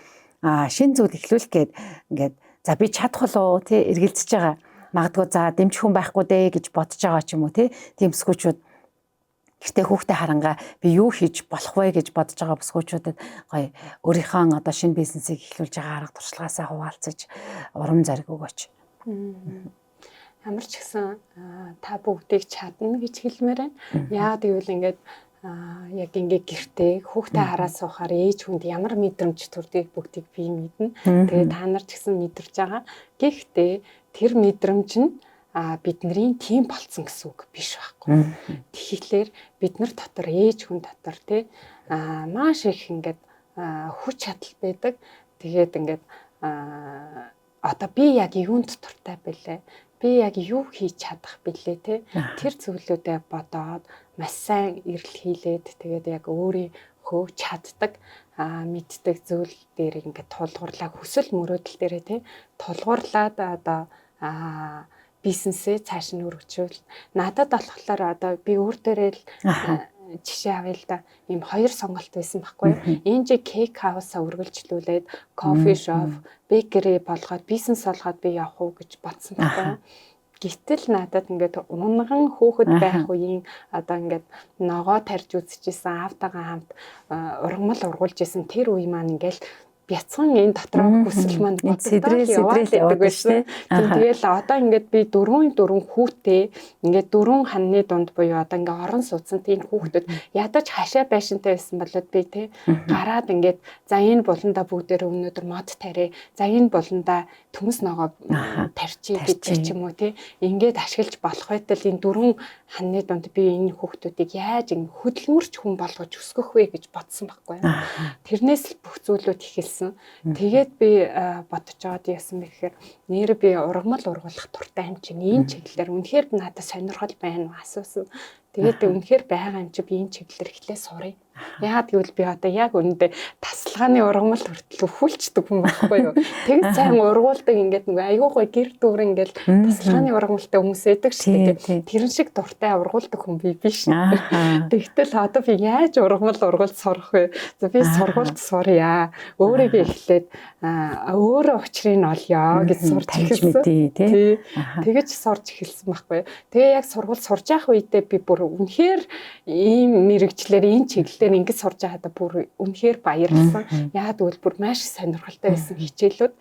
шинэ зүйл эхлүүлэх гээд ингээд за би чадах болоо тий эргэлзэж байгаа. Магадгүй за дэмжих хүн байхгүй дээ гэж бодож байгаа ч юм уу тий тийм бүсгүүчүүд гэртээ хүүхдээ харангаа би юу хийж болох вэ гэж бодож байгаа бүсгүүчүүдэд гоё өөрийнхөө одоо шинэ бизнесийг эхлүүлж байгаа арга туршлагаасаа хуваалцаж урам зориг өгөөч. Ямар ч гэсэн та бүгдийг чадна гэж хэлмээр байна. Яагаад гэвэл ингээд яг ингээ гэртээ хүүхдээ хараад суухаар ээж хүнд ямар мэдрэмж төрдгийг бүгдийг би мэднэ. Тэгээ та нар ч гэсэн мэдэрч байгаа. Гэхдээ тэр мэдрэмж нь бидний тийм болцсон гэсэн үг биш байхгүй. Тэгэхээр бид нар дотор ээж хүн дотор тий маш их ингээд хүч чадал байдаг. Тэгээд ингээд одоо би яг юунд дуртай бэлээ? Би яг юу хийж чадах бэлээ тий? Тэр зүйлүүдээ бодоод маш сайн эрэл хийлээд тэгээд яг өөрийнхөө чаддаг мэддэг зүйл дээр ингээд тулгуурлаа хүсэл мөрөөдөл дээрээ тий тулгуурлаад одоо бизнесээ цааш нь өргөжүүл. Надад болохоор одоо би өөр дээрээ л жишээ авъя л да. Ийм 2 сонголт байсан байхгүй. NG Cake House-а үргэлжлүүлээд кофе шоп, бейкери болгоод бизнес болгоод би явах уу гэж бодсон байхгүй. Гэтэл надад ингээд унган хөөхд байх үеийн одоо ингээд ногоо тарьж үзчихсэн аавтайгаа хамт ургамал ургуулж исэн тэр үе маань ингээд бяцхан энэ дотроо хүсэл маань сэдрэл яваад байсан. Тэгэл одоо ингээд би 4 хүүтэй ингээд 4 ханны дунд буюу одоо ингээд орон сууцсан тийм хүүхдүүд ядаж хашаа байшинтай байсан болоод би тий гараад ингээд за энэ болонда бүгдээр өнөөдөр мод тарэ. За энэ болонда төмс ногоо тарьчи гэж юм уу тий ингээд ашиглаж болох байтал энэ 4 ханны дунд би энэ хүүхдүүдийг яаж хөдөлмөрч хүн болгож өсгөх вэ гэж бодсон байхгүй юу. Тэрнээс л бүх зүйлүүд ихэлсэн. Тэгээд би бодож аваад яасан бэ гэхээр нэр би ургамал ургуулах дуртай юм чинь энэ чиглэлээр үнэхээр надад сонирхол байна уу асуусан. Тэгээд үнэхээр байгаа юм чи би энэ чиглэлээр эхлээ сурыг. Яагаад гэвэл би одоо яг үүндээ тасалгааны ургамал хүртэл өвүүлчдэг хүн байхгүй юу. Тэгж сайн ургуулдаг ингээд нөгөө айгуу гой гэр дүүр ингээд тасалгааны ургамалтай хүмүүс эдэг шүү дээ. Тэрэн шиг дуртай ургуулдаг хүн би биш. Тэгтэл одоо би яаж ургуулт сурах вэ? За би сургуульд сурья. Өөрийгөө эхлээд өөрөө учрыг нь олё гэж сурч эхэлсэн. Тэгэж сурч эхэлсэн байхгүй юу. Тэгээ яг сургууль сурж явах үедээ би бүр бүр үнэхээр ийм мэрэгчлэр энэ чиглэлээр ингэж сурж байгаадаа бүр үнэхээр баярлсан. Яагаад гэвэл бүр маш сонирхолтой байсан хичээлүүд.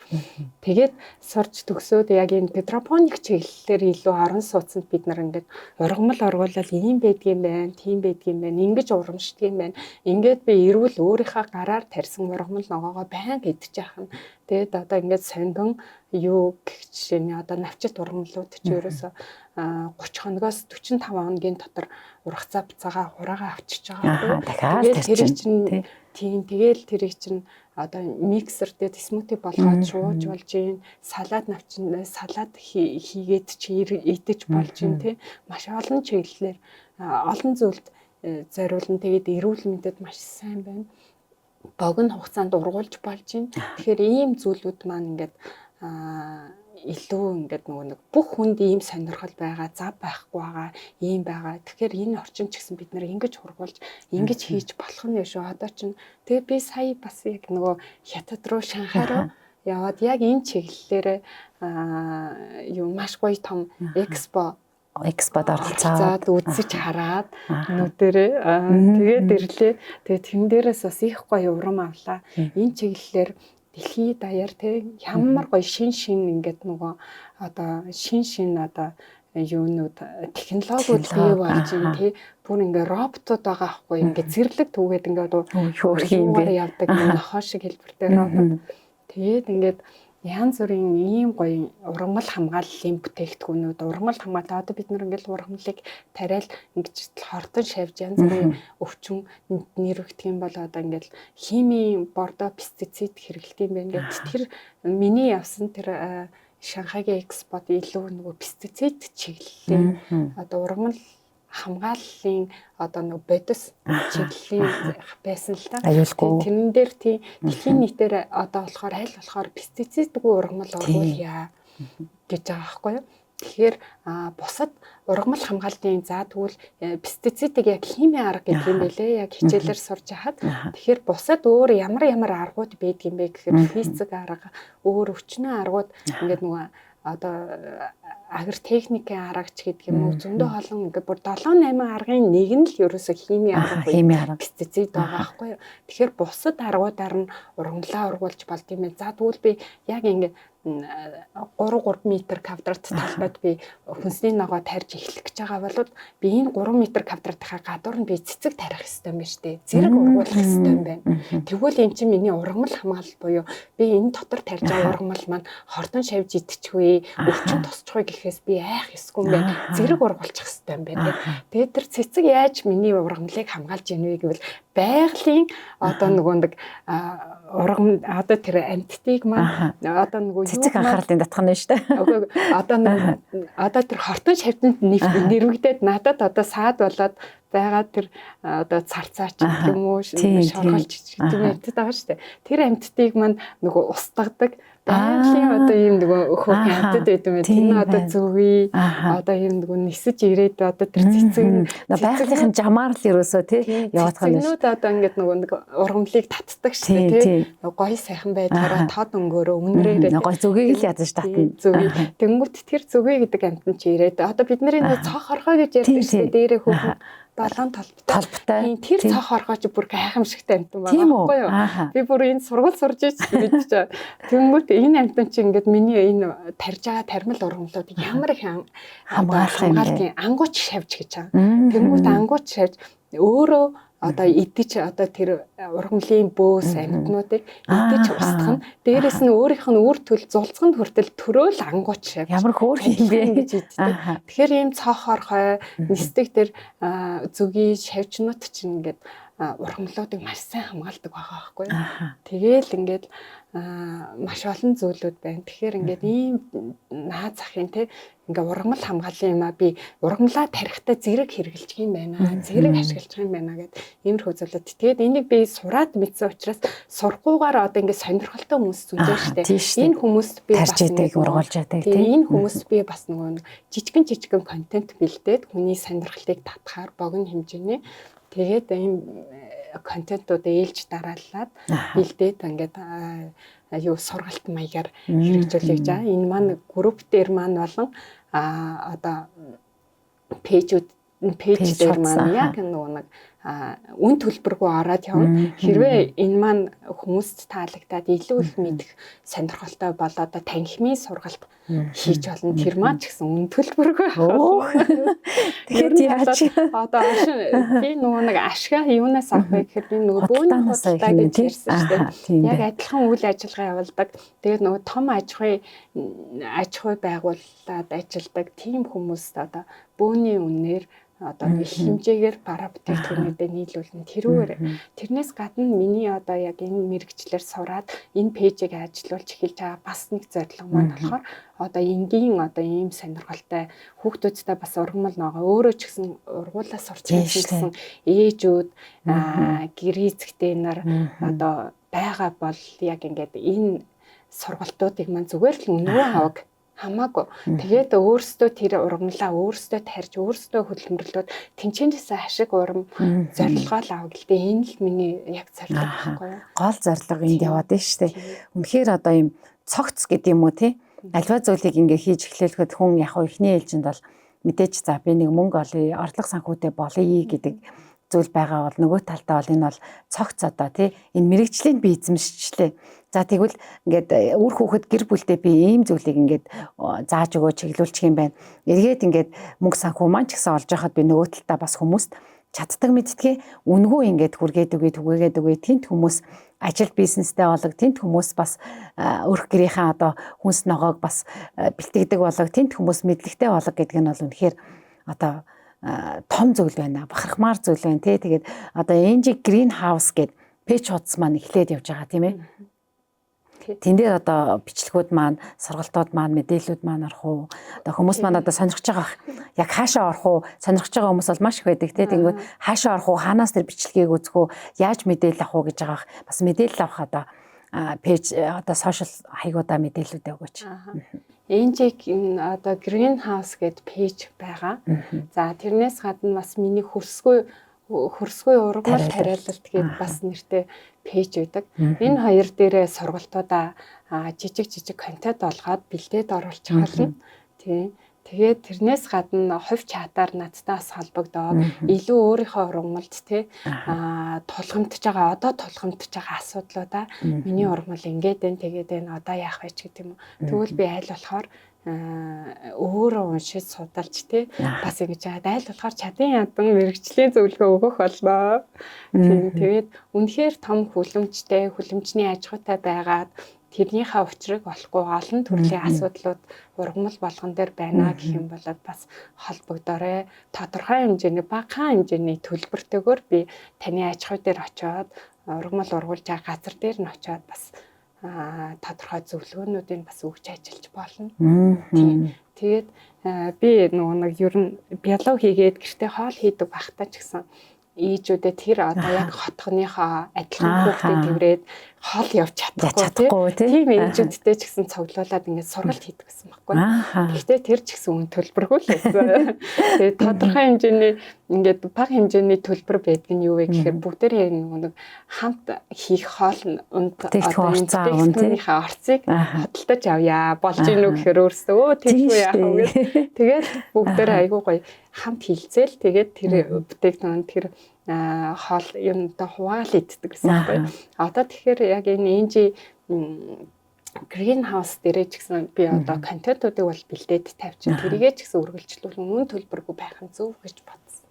Тэгээд сурч төгсөөд яг энэ гидропоник чиглэлээр илүү орон сууцнд бид нар ингээд ургамал оргуулал ийм байдгийм байна, тийм байдгийм байна, ингэж урамшдаг юм байна. Ингээд би эрүүл өөрийнхөө гараар тарьсан ургамал ногоогоо байнга идчих яах нь. Тэгээд одоо ингээд сонгон юу гэх жишээний одоо навчит ургамлууд ч ерөөсө 30 хоногоос 45 хоногийн дотор ургацаа буцаага хураагаа авчиж байгаа байхгүй. Тэгээд тэр чинь тэгэл тэрийг чинь одоо миксер дээр смути болгоод шууж болж юм, салаад навчин салаад хийгээд чи идэж болж юм тий. Маш олон чиглэлээр олон зүйлд зориулна. Тэгээд эрүүл мэндэд маш сайн байна. Богино хугацаанд ургуулж болж байна. Тэгэхээр ийм зүйлүүд маань ингээд илүү ингээд нэг бүх хүнд ийм сонирхол байгаа, зав байхгүй байгаа, ийм байгаа. Тэгэхээр энэ орчинд ч гэсэн бид нэр ингэж ургуулж, ингэж хийж болох нь шүү. Одоо чинь тэгээ би сая бас яг нөгөө хятад руу, Шанхай руу яваад яг энэ чиглэлээр юу маш гоё том экспод оролцоод үзэж хараад нүдэрээ тэгээд ирлээ. Тэгээд тэн дээрээс бас их гоё урам авлаа. Энэ чиглэлээр дэлхийд даяар тэг ямар гоё шин ингээд нөгөө одоо шин одоо юунууд технологиуд бий болж юм тий. Бүр ингээ роботууд байгаа хгүй ингээ зэрлэг түүгээд ингээ хөөрх юм бэ явдаг нохоо шиг хэлбэртэй робот. Тэгээд ингээд янз бүрийн ийм гоё ургамал хамгааллын бүтээгдэхүүнүүд, ургамал хамгаалал одоо бид нар ингээл ургамлыг тариал ингэж хортон шавж янз бүрийн өвчин нэрвэгдэх юм бол одоо ингээл химийн бордо пестицид хэрэглэдэг юм байна. Гэт тэр миний явсан тэр Шанхайгийн экспорт илүү нөгөө пестицид чиглэлийн одоо ургамал хамгааллын одоо нэг бодис чиглэлийн байсан л та. Тэрэн дээр тийм дэлхийн нийтээр одоо болохоор аль болохоор пестицидгүй ургамал оруулъя гэж байгаа байхгүй юу. Тэгэхээр бусад ургамал хамгааллын тэгвэл пестицидыг яг химийн арга гэдэг юм байлээ. Яг хичээлээр сурж хахад тэгэхээр бусад өөр ямар аргууд байдаг юм бэ гэхээр физик арга, өөр өвчнөө аргууд ингээд нөгөө одоо агротехникийн аргач гэдэг юм уу зөндөө олон ингээд бүр 7-8 аргын нэг нь л ерөөсө химийн арга пестицид байгаа байхгүй юу. Тэгэхээр бусад аргуудаар нь ургамлаа ургуулж болд юм байна. За тэгвэл би яг ингээд 3 метр квадрат талбайд би хүнсний ногоо тарьж эхлэх гэж байгаа бол би энэ 3 метр квадратынхаа гадуур нь би цэцэг тарих хэрэгтэй юм байна шүү дээ. Зэрэг ургуулах хэрэгтэй юм байна. Тэгвэл эн чинь миний ургамал хамгаалал буюу би энэ дотор тарьж байгаа ургамал маань хортон шавж идчихвээ, өвчин тусчихвээ гэхээс би айх ёсгүй юм байна. Зэрэг ургуулчих хэрэгтэй юм байна. Тэгээд тэр цэцэг яаж миний ургамлыг хамгаалж ийнвэ гэвэл байгалийн одоо нөгөө нэг ургам одоо тэр амьтдыг маань одоо нөгөө цэцэг анхаарлын татхан нь шүү дээ. Одоо тэр хортон шавтанд нэрвэгдээд надад одоо саад болоод байгаа тэр одоо царцаач гэх юм уу шорголч гэдэг юм амьтад байгаа шүү дээ. Тэр амьтдыг маань нөгөө устгадаг байгалийн одоо ийм нөгөө хөөх амьтад байдаг юм. Тэр нь одоо зүгий одоо ийм нөгөө нисэж ирээд одоо тэр цэцэг байгалийнхын жамаар л ерөөсөө тий яваадах юм. Цэцэгнүүд одоо ингээд нөгөө нэг ургамлыг татдаг шүү дээ тий. Гоё сайхан байдгаараа тод өнгөөрөө үнрээрээ гоё зүгийг л ядаж татна. Зүгийг. Тэнгүүт тэр зүгий гэдэг амьтан чи ирээд одоо бидний нөгөө цог хоргоо гэж ярьдаг шүү дээ. Дээрээ хөөх 7 талбтай. Тэр цог хоргоо чи бүр гайхамшигтай амьтан байгаа байхгүй юу? Би бүр энэ сургууль сурж ийж чаа. Тэнгүүт энэ амьтан чи ингээд миний энэ тарьж байгаа тармил ургамлууд ямар их хамгаалалтын ангууч шавж гэж байгаа. Тэнгүүт ангууч шавж өөрөө одоо идэж одоо тэр ургамлын бөөс амьтнуудыг идэж устгах нь дээрэс нь өөрийнх нь үр төл зулцганд хүртэл төрөөл ангууч шав. Ямар хөөрх юм бэ гэж иддэг. Тэгэхээр ийм цог хорхой нисдэг тэр зүгийн шавчнууд чинь ингээд ургамлуудыг маш сайн хамгаалдаг байгаа байхгүй юу. Тэгээл ингээд маш олон зүйлүүд байна. Тэгэхээр ингээд ийм наад захын те ингээ ургамал хамгаалсан юм а би ургамлаа тарихтаа зэрэг хэрэгжилж юм байна. Зэрэг ашиглаж юм байна гэд иймэрхүү зүйлүүд. Тэгээд энийг би сураад мэдсэн учраас сурахгүйгээр одоо ингээ сонирхолтой хүмүүс зүнжээ штэ. Энэ хүмүүст би бас ургуулж яадаг тийм. Энэ хүмүүст би бас нөгөө жижигэн контент бэлдээд хүний сонирхлыг татахаар богино хэмжээний тэгээд ийм контентууд ээлж дараалаад бэлдээд ингээд юу сургалт маягаар хэрэгжүүлж байгаа. Энэ маань групп дээр маань болон одоо пэйжүүд пэйж дээр маань яг нөгөө нэг үн төлбөргүй ороод явна. Хэрвээ энэ маань хүмүүст таалагдаад илүү их мэдэх сонирхолтой болоод танхимын сургалт хийж болно. Тэр маань ч гэсэн үн төлбөргүй. Тэгэхээр яаж одоо би нөгөө нэг ашгаа юунаас авах вэ гэхээр би нөгөө бөөний худалдаа гэж ярьсан шүү дээ. Яг адилхан үйл ажиллагаа явуулдаг. Тэгээд нөгөө том аж ахуй байгууллагад ажилладаг тийм хүмүүст одоо бөөний үнээр одоо их хэмжээгээр бараа бүтээгдэхүүнүүдэд нийлүүлнэ. Тэрнээс гадна миний одоо яг энэ мэрэгчлэр сураад энэ пэйжийг ажилуулж эхэлж байгаа бас нэг зорилго маань болохоор одоо энгийн одоо ийм сонирхолтой хүүхдүүдтэй бас ургамал байгаа. Өөрөө ч гэсэн ургуулаа сурч байсан ээжүүд гэр эзэгтэй нар одоо байгаа бол яг ингээд энэ сургалтуудыг маань зүгээр л өнөө аваг хамаагүй. Тэгээд өөрсдөө тэр ургамлаа өөрсдөө тарьж өөрсдөө хөдөлмөрлөөд тэнцэнээс ашиг урам зорилгоо л авах гэлтэй энэ л миний яг зорилго байхгүй юу? Гол зорилго энд яваад байна шүү дээ. Үнэхээр одоо ийм цогц гэдэг юм уу тий? Альва зүйлийг ингээ хийж эхлэхэд хүн яг ихний ээлжинд бол мэдээж за би нэг мөнгө олъё, орлого санхүүтэй болъё гэдэг зүйл байгаа бол нөгөө талдаа бол энэ бол цогц одоо тий энэ мэрэгжлийн би эзэмшчлээ. За тэгвэл ингээд үр хүүхэд гэр бүлдээ би ийм зүйлийг ингээд зааж өгөө чиглүүлчих юм байна. Эргээд ингээд мөнгө санхүү маань ч гэсэн олж байхад би нөгөө талдаа бас хүмүүст чаддаг мэдтгээ үнгүй ингээд хүргээд үгүй түгээгээд үгүй тент хүмүүс ажил бизнестэй болог тент хүмүүс бас өрх гэрийнхээ одоо хүнс ногоог бас бэлтгэдэг болог тент хүмүүс мэдлэгтэй болог гэдэг нь бол үнэхээр одоо том зүйл байна. Бахархмаар зүйл байна тий. Тэгээд одоо NG Green House гэдэг пэйж хуудас маань эхлээд явж байгаа тийм ээ. Тэн дээр одоо бичлэгүүд маань, сургалтууд маань, мэдээллүүд маань орох уу? Одоо хүмүүс маань одоо сонирхож байгаа яг хаашаа орох уу? Сонирхож байгаа хүмүүс бол маш их байдаг тий. Тэнгүүд хаашаа орох уу? Хаанаас тэр бичлэгийг үзэх үү? Яаж мэдээлэл авах уу гэж байгаа. Бас мэдээлэл авах одоо пэйж одоо сошиал хаягуудаа мэдээлэлүүд өгөөч. NG одоо Green House гэдэг пэйж байгаа. За тэрнээс гадна бас миний хөрсгүй ургамал тариалалт гэдэг бас нэртэй пэйж байдаг. Энэ хоёр дээрээ сургалтуудаа жижиг контент олгоод бэлдээд оруулж хаална. Тийм. Тэгээд тэрнээс гадна хувь чатаар надтай бас холбогдоод илүү өөрийнхөө ургамалд тулгамдж байгаа асуудлуудаа миний ургамал ингээд байна тэгээд энэ одоо яах вэ ч гэдэг юм. Тэгвэл би аль болохоор өөрөө уншиж судалж бас ингэж айл болохоор чадын ядан мэрэгжлийн зөвлөгөө өгөх болноо. Тийм тэгээд үнэхээр том хүлэмжний аж ахуйтай байгаад тэрнийхээ учрыг олохгүй олон төрлийн асуудлууд ургамал болгон дээр байна гэх юм бол бас холбогдорой. Тодорхой хэмжээний багахан хэмжээний төлбөртэйгээр би таны аж ахуй дээр очиод ургамал ургуулж байгаа газар дээр нь очиод бас тодорхой зөвлөгөөнүүдийг бас өгч ажиллаж болно. Тийм. Тэгээд би нөгөө нэг ер нь биолог хийгээд гэртээ хоол хийдэг багтаа ч гэсэн ээжүүдээ тэр одоо яг хотгоныхоо адилхан хүүхдээ тэрврээд хоол явж чадахгүй тийм ээжүүдтэй ч гэсэн цуглуулад ингээд сургалт хийдэг гэсэн байхгүй. Гэхдээ тэр ч гэсэн үн төлбөргүй л байсан. Тэгээд тодорхой хэмжээний ингээд бага хэмжээний төлбөр байдаг нь юу вэ гэхээр бүгдээр нэг хамт хийх хоол тэтгэврийнхаа орцыг хөдөлтөж авъя. Болж ийнү гэхээр өөрсдөө тэггүй яах вэ? Тэгээд бүгдээр айгуу гоё хамт хилцээл тэгээд тэр бүтээгдэхүүн тэр хоол юм та хуваал иддэг гэсэн байна. Одоо тэгэхээр яг энэ NG Green House дээрээ ч гэсэн би одоо контентуудыг бол бэлдээд тавьчих. Тэрийгээ ч гэсэн үргэлжлүүлэн үн төлбөргүй байх нь зөв гэж бодсон.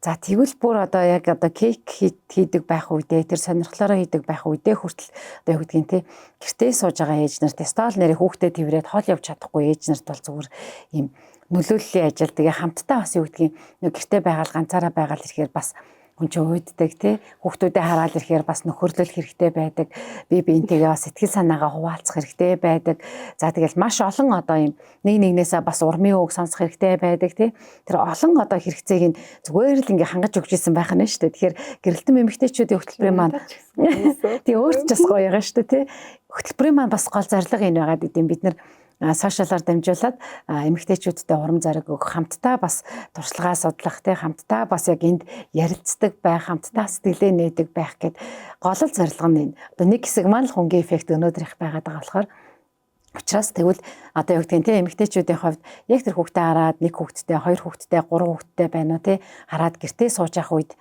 За тэгвэл бүр одоо яг одоо кейк хийдэг байх үедээ тэр сонирхлоороо хийдэг байх үедээ хүртэл одоо юу гэдгийг те гэртээ сууж байгаа ээж нарт стол нэрээ хүүхдэд тэрврээд хоол явж чадахгүй ээж нарт бол зүгээр ийм нөлөөллийн ажил тэгээ хамтдаа бас юу гэдгийг нэг гэртээ байгаал ганцаараа байгаал ирэхээр бас хүн ч өөддөг тий хүүхдүүдэд хараад ирэхээр бас нөхөрлөл хэрэгтэй байдаг би энтэйгээ бас сэтгэл санаагаа хуваалцах хэрэгтэй байдаг за тэгэл маш олон одоо юм нэгнээсээ бас урмын үг сонсох хэрэгтэй байдаг тий тэр олон одоо хэрэгцээг нь зүгээр л ингээ хангаж өгч исэн байх нь шүү дээ тэгэхээр гэрэлтэн эмэгтэйчүүдийн хөтөлбөрийн маань тий өөрт ч бас гоё байгаа шүү дээ тий хөтөлбөрийн маань бас гол зорилго энэ байгаад идэм бид нар сошиалаар дамжуулаад эмэгтэйчүүдтэй урам зориг өгөх хамтдаа бас туршлагаа судлах те хамтдаа бас яг энд ярилцдаг байх хамтдаа сэтгэлээ нээдэг байх гэд гол зорилго нь энэ. Одоо нэг хэсэг маань л хөнгөн эффект өнөөдөр их байгаад байгаа болохоор Учираас тэгвэл одоо юу гэдгийг те эмэгтэйчүүдийн хувьд яг тэр хүүхдээ хараад 1 хүүхэдтэй, 2 хүүхэдтэй, 3 хүүхэдтэй байна уу те хараад гэртээ сууж явах үед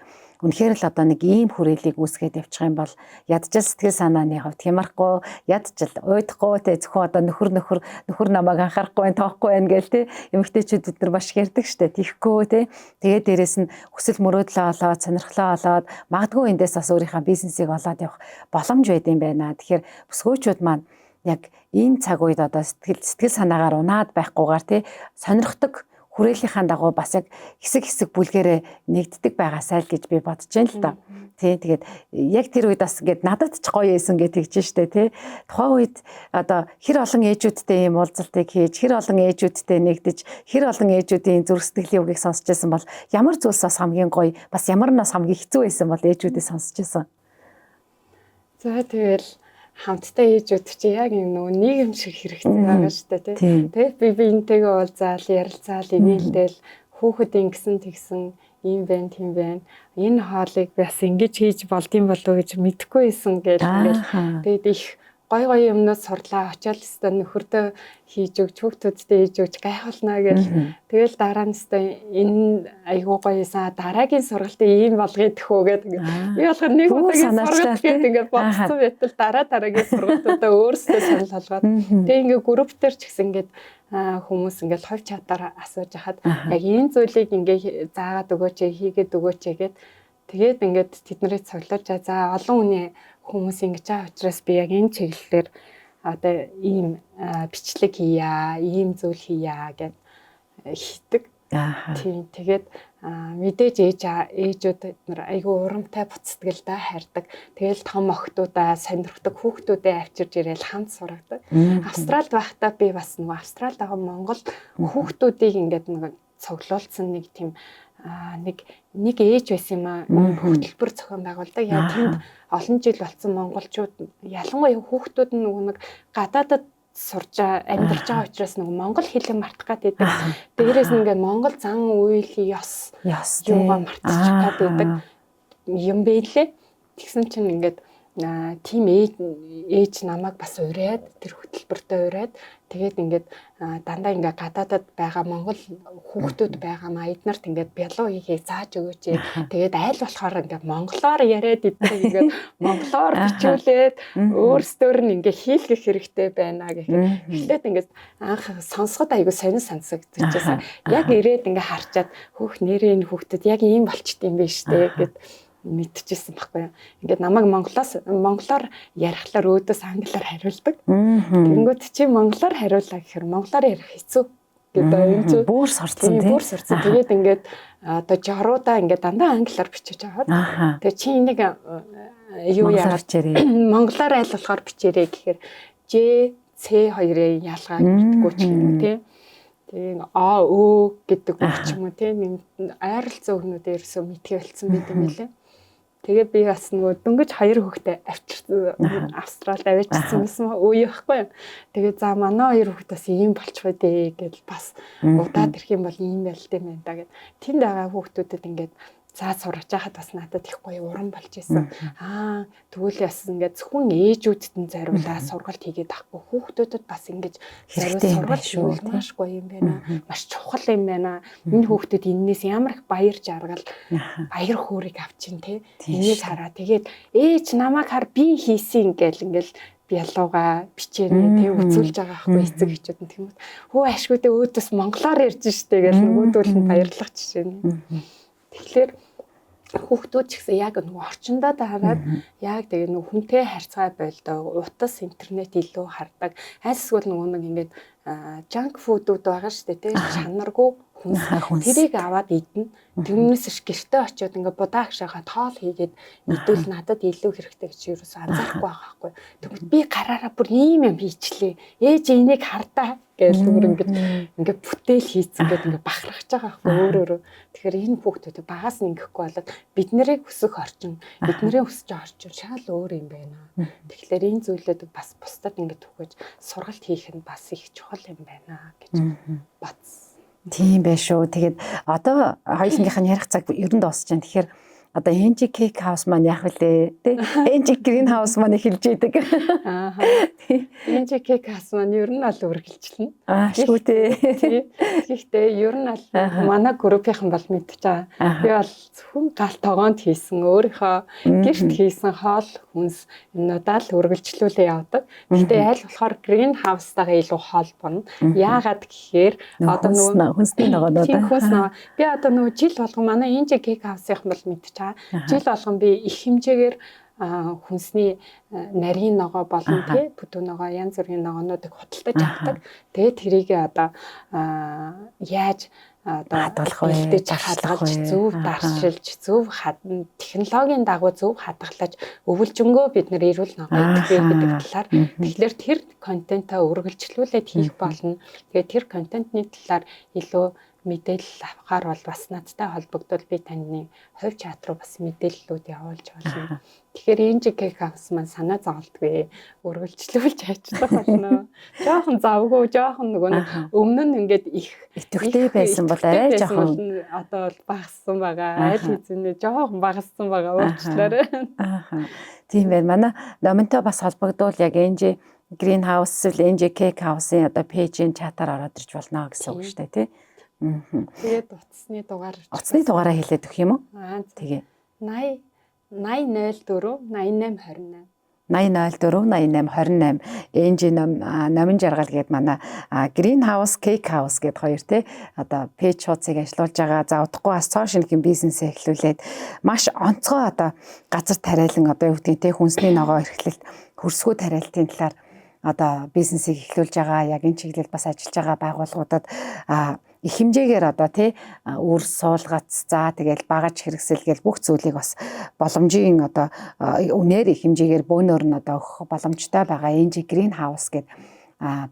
үнэхээр л одоо нэг ийм хүрээлийг үүсгээд явчих юм бол ядчил сэтгэл санааны хувьд хямрахгүй, ядчил уйдахгүй те зөвхөн одоо нөхөр намайг анхаарахгүй байна, тоохгүй байна гээл те эмэгтэйчүүд бид нар маш хэрдэг штэ тийхгүй те тэгээд дээрэс нь хүсэл мөрөөдлөө олоод сонирхлоо олоод магадгүй эндээс бас өөрийнхөө бизнесийг олоод явах боломж байд юм байна. Тэгэхээр бүсгүйчүүд маань яг энэ цаг үед одоо сэтгэл санаагаар унаад байхгүйгээр тий сонирхдаг хүрээлийнхаа дагуу бас яг хэсэг бүлгэрээ нэгддэг байгаасай л гэж би бодож байна л да. Тий тэгээд яг тэр үед бас ингээд надад ч гоё эсэн гэж тэгж штэ тий. Тухайн үед одоо хэр олон ээжүүдтэй ийм уулзалтыг хийж, хэр олон ээжүүдтэй нэгдэж, хэр олон ээжүүдийн зүрх сэтгэлийн үгийг сонсч байсан бол ямар зүйлс бас хамгийн гоё, бас ямар нас хамгийн хэцүү байсан бол ээжүүдээ сонсч байсан. За тэгэл хамтдаа ээжүүд чи яг юм нөгөө нийгэм шиг хэрэгтэй байгаа шүү дээ тий. Тэгээд би энтэйгээ уулзаал, ярилцаал, инээлдэл хүүхэд ингэсэн тэгсэн ийм байна, тийм байна. Энэ хоолыг бас ингэж хийж болдсон болов уу гэж мэдэхгүй байсан гэж ингээл тэгээд их гой юмнууд сурлаа. Очоод өстой нөхөрдөө хийж өгч, хүүхдүүдтэй хийж өгч гайхалнаа гэж. Тэгэл дараа нь өстой энэ айгуу гоёсан дараагийн сургалтыг ийм болгоё тэхүү гэдэг. Би болохоор нэг удаагийн сургалт гэдэг ингээд бодсон байтал дараагийн сургалтуудаа өөрсдөө санал болгоод тэг ингээд группээр ч гэсэн ингээд хүмүүс ингээд хувь чатаар асууж хахад яг энэ зүйлийг ингээд заагаад өгөөч, хийгээд өгөөч гэгээд тэгээд ингээд тэднийг цоглуулж за олон хүний хүмүүс ингэж байгаа учраас би яг энэ чиглэлээр одоо ийм бичлэг хийя, ийм зүйл хийя гэд хийдэг. Тийм тэгээд мэдээж ээжүүд нар айгүй урамтай буцдаг л да хайрдаг. Тэгэл том охтуудаа сонирхдаг хүүхдүүдээ авчирж ирээл хамт сургадаг. Австралид байхдаа би бас нөгөө Австралид байгаа Монгол хүүхдүүдийг ингээд нэг цуглуулсан нэг тийм нэг ээж байсан юм аа хөтөлбөр зохион байгуулдаг. Яг тэнд олон жил болсон монголчууд ялангуяа хүүхдүүд нь нөгөө нэг гадаадад сурж амьдарч байгаа учраас нөгөө монгол хэлээ мартах гэдэг. Дээрээс нь ингээд монгол зан үйл ёс юугаа мартчих гэдэг юм байлээ. Тэгсэн чинь ингээд тийм ээж намайг бас ураад тэр хөтөлбөртөө ураад тэгээд ингээд дандаа ингээд гадаадад байгаа монгол хүүхдүүд байгаа маяд нарт ингээд бялуу хийхийг зааж өгөөч. Тэгээд айл болохоор ингээд монголоор яриад идэх ингээд монголоор бичүүлээд өөрсдөр нь ингээд хийлгэх хэрэгтэй байна гэхэд эхлээд ингээд анх сонсоход айгүй сонир сонсогдчихсан. Яг ирээд ингээд харчаад хөөх нэрээ энэ хүүхдэд яг ийм болчт юм биш үү гэд мэдчихсэн байхгүй юу. Ингээд намайг монголоор ярихлаар өөдөөс англиар хариулдаг. Тэгэнгүүт чи монголоор хариулаа гэхээр монголоор ярих хэцүү гэдэг юм чи. Бүр сурцсан тийм. Бүр сурцсан. Тэгээд ингээд одоо жоруудаа ингээд дандаа англиар бичиж аваад. Тэгээ чи энийг юу яагаад монголоор айл болохоор бичээрэй гэхээр J C хоёрын ялгаа гэдэггүй ч юм тийм. Тэгээ А Ö гэдэг үг ч юм уу тийм. Ойролцоо өгнүүдээ ерөөсөө мэдхий болцсон байт юм лээ. Тэгээ би бас нөгөө дөнгөж 2 хүүхдээ авчирсан Австралид авчирсан байсан үе байхгүй юу. Тэгээ за манай 2 хүүхэд бас ийм болчих вэ гэж бас удаад ирэх юм бол ийм байл тийм байна да гэд. Тэнд байгаа хүүхдүүдэд ингээд за сурч яхад бас надад их гоё уран болж исэн. Тэгвэл яс ингээд зөвхөн ээжүүдэд нь зориулаад сургалт хийгээд авахгүй хүүхдүүдэд бас ингэж зориулсан сургалт маш гоё юм байна. Маш чухал юм байна. Энэ хүүхдэд энээс ямар их баяр жаргал, баяр хөөргийг авчин те. Энийг хараа. Тэгээд ээж намайг хар би хийсэн ингээл бялууга бичээрээ тэг үзүүлж байгаа байхгүй эцэг эхчүүд нь тийм үү. Хөө ашгүйдээ өөдөөс монголоор ярьж штэ гэж нөгөөдөл нь баярлах жишээ нь. Тэгэхээр хүүхдүүд ч гэсэн яг нөгөө орчиндоо дараад яг тэгээ нөгөө хүнтэй харьцаа болдоо утас интернет илүү хардаг. Айс эсвэл нөгөө нэг ингээд junk food-ууд байгаа шүү дээ тий чанаргүй хүнс тэрийг аваад идэнэ. Тэрнээс ш гэртээ очиод ингээд будаа агшаага тоол хийгээд мэдвэл надад илүү хэрэгтэй гэж юус анзаарахгүй байгаа байхгүй. Тэгвэл би гараараа бүр ийм юм хийчлээ. Ээж энийг хардаа гэж бүр ингээд бүтээл хийцэн гэдэг ингээд бахархаж байгаа байхгүй өөрөө. Тэгэхээр энэ хүүхдүүд багаас нь ингэхгүй болоод бид нарыг өсөх орчин, бид нарын өсөж байгаа орчин шал өөр юм байна. Тэгэхээр энэ зүйлүүд бас бусдад ингээд түгэж сургалт хийх нь бас их чухал юм байна гэж бодсон. Тийм байх шүү. Тэгээд одоо хоёулынх нь ярих цаг ер нь дуусч байна. Тэгэхээр одоо Энжи Cake House маань яах вүлээ? Тэ? Энжи Green House маань эхэлж идэг. NGK кас маань ер нь бол үргэлжлэнэ. Шүү дээ. Гэхдээ ер нь бол манай группийнхан бол мэдчихэж байгаа. Би бол зөвхөн гал тогоонд хийсэн өөрийнхөө гэрт хийсэн хоол хүнс юмнуудаа л үргэлжлүүлээ явдаг. Гэхдээ аль болохоор green house-тайгаа илүү холбоно. Яагаад гэхээр одоо нөгөө хүнсний ногоонууд би одоо нөгөө жил болгон манай NGK house-ийнхан бол мэдчихэж байгаа. Жил болгон би их хэмжээгээр хүнсний нарийн ногоо болон тий бүдүүн ногоо янз бүрийн ногоонуудыг худалдаж авдаг. Тэгээд тэрийгээ одоо яаж одоо хадгалж хадгалж зөв даршилж зөв технологийн дагуу зөв хадгалж өвлжөнгөө бид нэр эрүүл ногоо идэх гэдэг талаар тэгэхээр тэр контентоо үргэлжлүүлээд хийх болно. Тэгээд тэр контентны талаар илүү мэдээлэл авахаар бол бас надтай холбогдвол би таны хувь чат руу бас мэдээллүүд явуулж болно. Тэгэхээр NGK house маань санаа зовлтгүй үргэлжлүүлж ажиллах болно. Жохон завгүй, жохон нөгөө өмнө нь ингээд их идэвхтэй байсан бол арай жохон одоо бол багассан байгаа. Аль хэзээ жохон багассан байгаа уучлаарай. Тийм байна. Манай номонтой бас холбогдвол яг NG Green House л NGK house-ын одоо пэйжийн чатаар ороод ирж болно гэсэн үг шүү дээ, тий. Тэгээд утасны дугаараа хэлээд өгөх юм уу? Тэгээ 8004 8828 8004 8828 NG номын жаргал гээд манай Green House Cake House гээд хоёр тий одоо пэйж хуудсыг ажиллуулж байгаа. За удахгүй бас цоо шинэхэн бизнесээ эхлүүлээд маш онцгой одоо газар тариалан одоо юу гэдгийг тий хүнсний ногоо эрхлэлт хөрсгөө тариалтын талаар одоо бизнесийг эхлүүлж байгаа. Яг энэ чиглэлд бас ажиллаж байгаа байгууллагуудад их хэмжээгээр одоо тий үр суулгац за тэгэл багаж хэрэгсэл гэл бүх зүйлийг бас боломжийн одоо үнээр их хэмжээгээр бөөнөр нь одоо өгөх боломжтой байгаа NG Green House гэдэг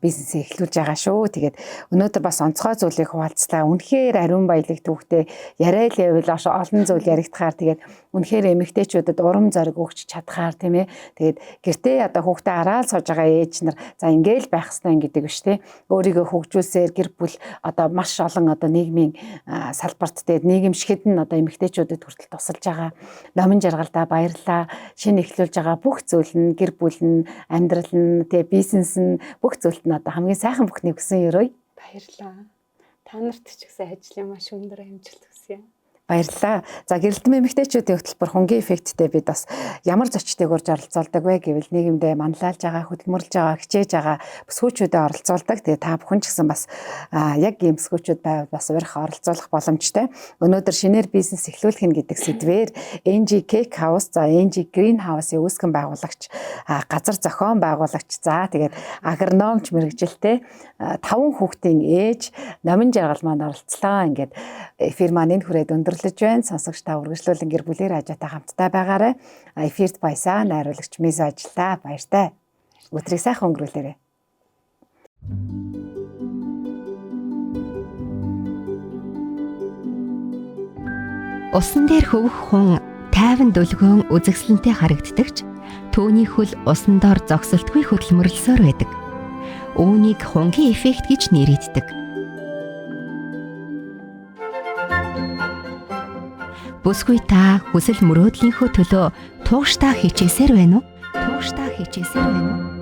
бизнесээ эхлүүлж байгаа шүү. Тэгээд өнөөдөр бас онцгой зүйлийг хуваалцлаа. Үнэхээр ариун баялаг түүхтэй яриа л явал олон зүйл яригдахаар тэгээд үнэхээр эмэгтэйчүүдэд урам зориг өгч чадхаар тийм ээ. Тэгээд гэртээ одоо хүүхдээ араал сууж байгаа ээж нар за ингээл байх хэрэгтэй гэдэг биш тий. Өөрийгөө хөгжүүлсээр гэр бүл одоо маш олон одоо нийгмийн салбарт тэгээд нийгэмшгэд нь одоо эмэгтэйчүүдэд хүртэл тусалж байгаа. Номын жаргалдаа баярлалаа. Шинэ эхлүүлж байгаа бүх зүйл нь гэр бүл нь амьдрал нь тий бизнес нь бүх зүйлд нь одоо хамгийн сайхан бүхнийг хүсэн өрөөе. Баярлалаа. Та нарт ч гэсэн ажлын маш өндөр амжилт хүсье. Баярлалаа. За гэрэлтэн эмэгтэйчүүдийн хөтөлбөр хонгийн эффекттэй бид бас ямар зочдыг урьж оролцуулдаг вэ гэвэл нийгэмдээ манлайлж байгаа, хөдөлмөрлж байгаа, хичээж байгаа бүсгүүчүүдэд оролцуулдаг. Тэгээ та бүхэн ч гэсэн бас яг ийм бүсгүүчүүд байвал бас урьж оролцуулах боломжтой. Өнөөдөр шинээр бизнес эхлүүлэх нь гэдэг сэдвээр NG Cake House, за NG Green House-ийн үүсгэн байгуулагч, газар зохион байгуулагч, за тэгээд агрономч мэргэжилтэй 5 хүүхдийн ээж номын жаргал маань оролцлоо. Ингээд эфир маань энэ хүрээд өндөрлөж байна. Сонсогч та үргэлжлүүлэн гэр бүлээр хажаатай хамтдаа байгаарай. Эфирт баясаа найруулагч Мизо ажиллаа. Баяртай. Өдрийг сайхан өнгөрүүлээрэй. Усан дээр хөвөх хүн тайван дүлгөөн үзэгсэлэнтэй харагддагч түүний хөл усан дор зогсолтгүй хөдөлмөрлсөөр байдаг. Үүнийг хонгийн эффект гэж нэрийддэг. Бүсгүй та хүсэл мөрөөдлийнхөө төлөө тууштай хичээсээр байна уу?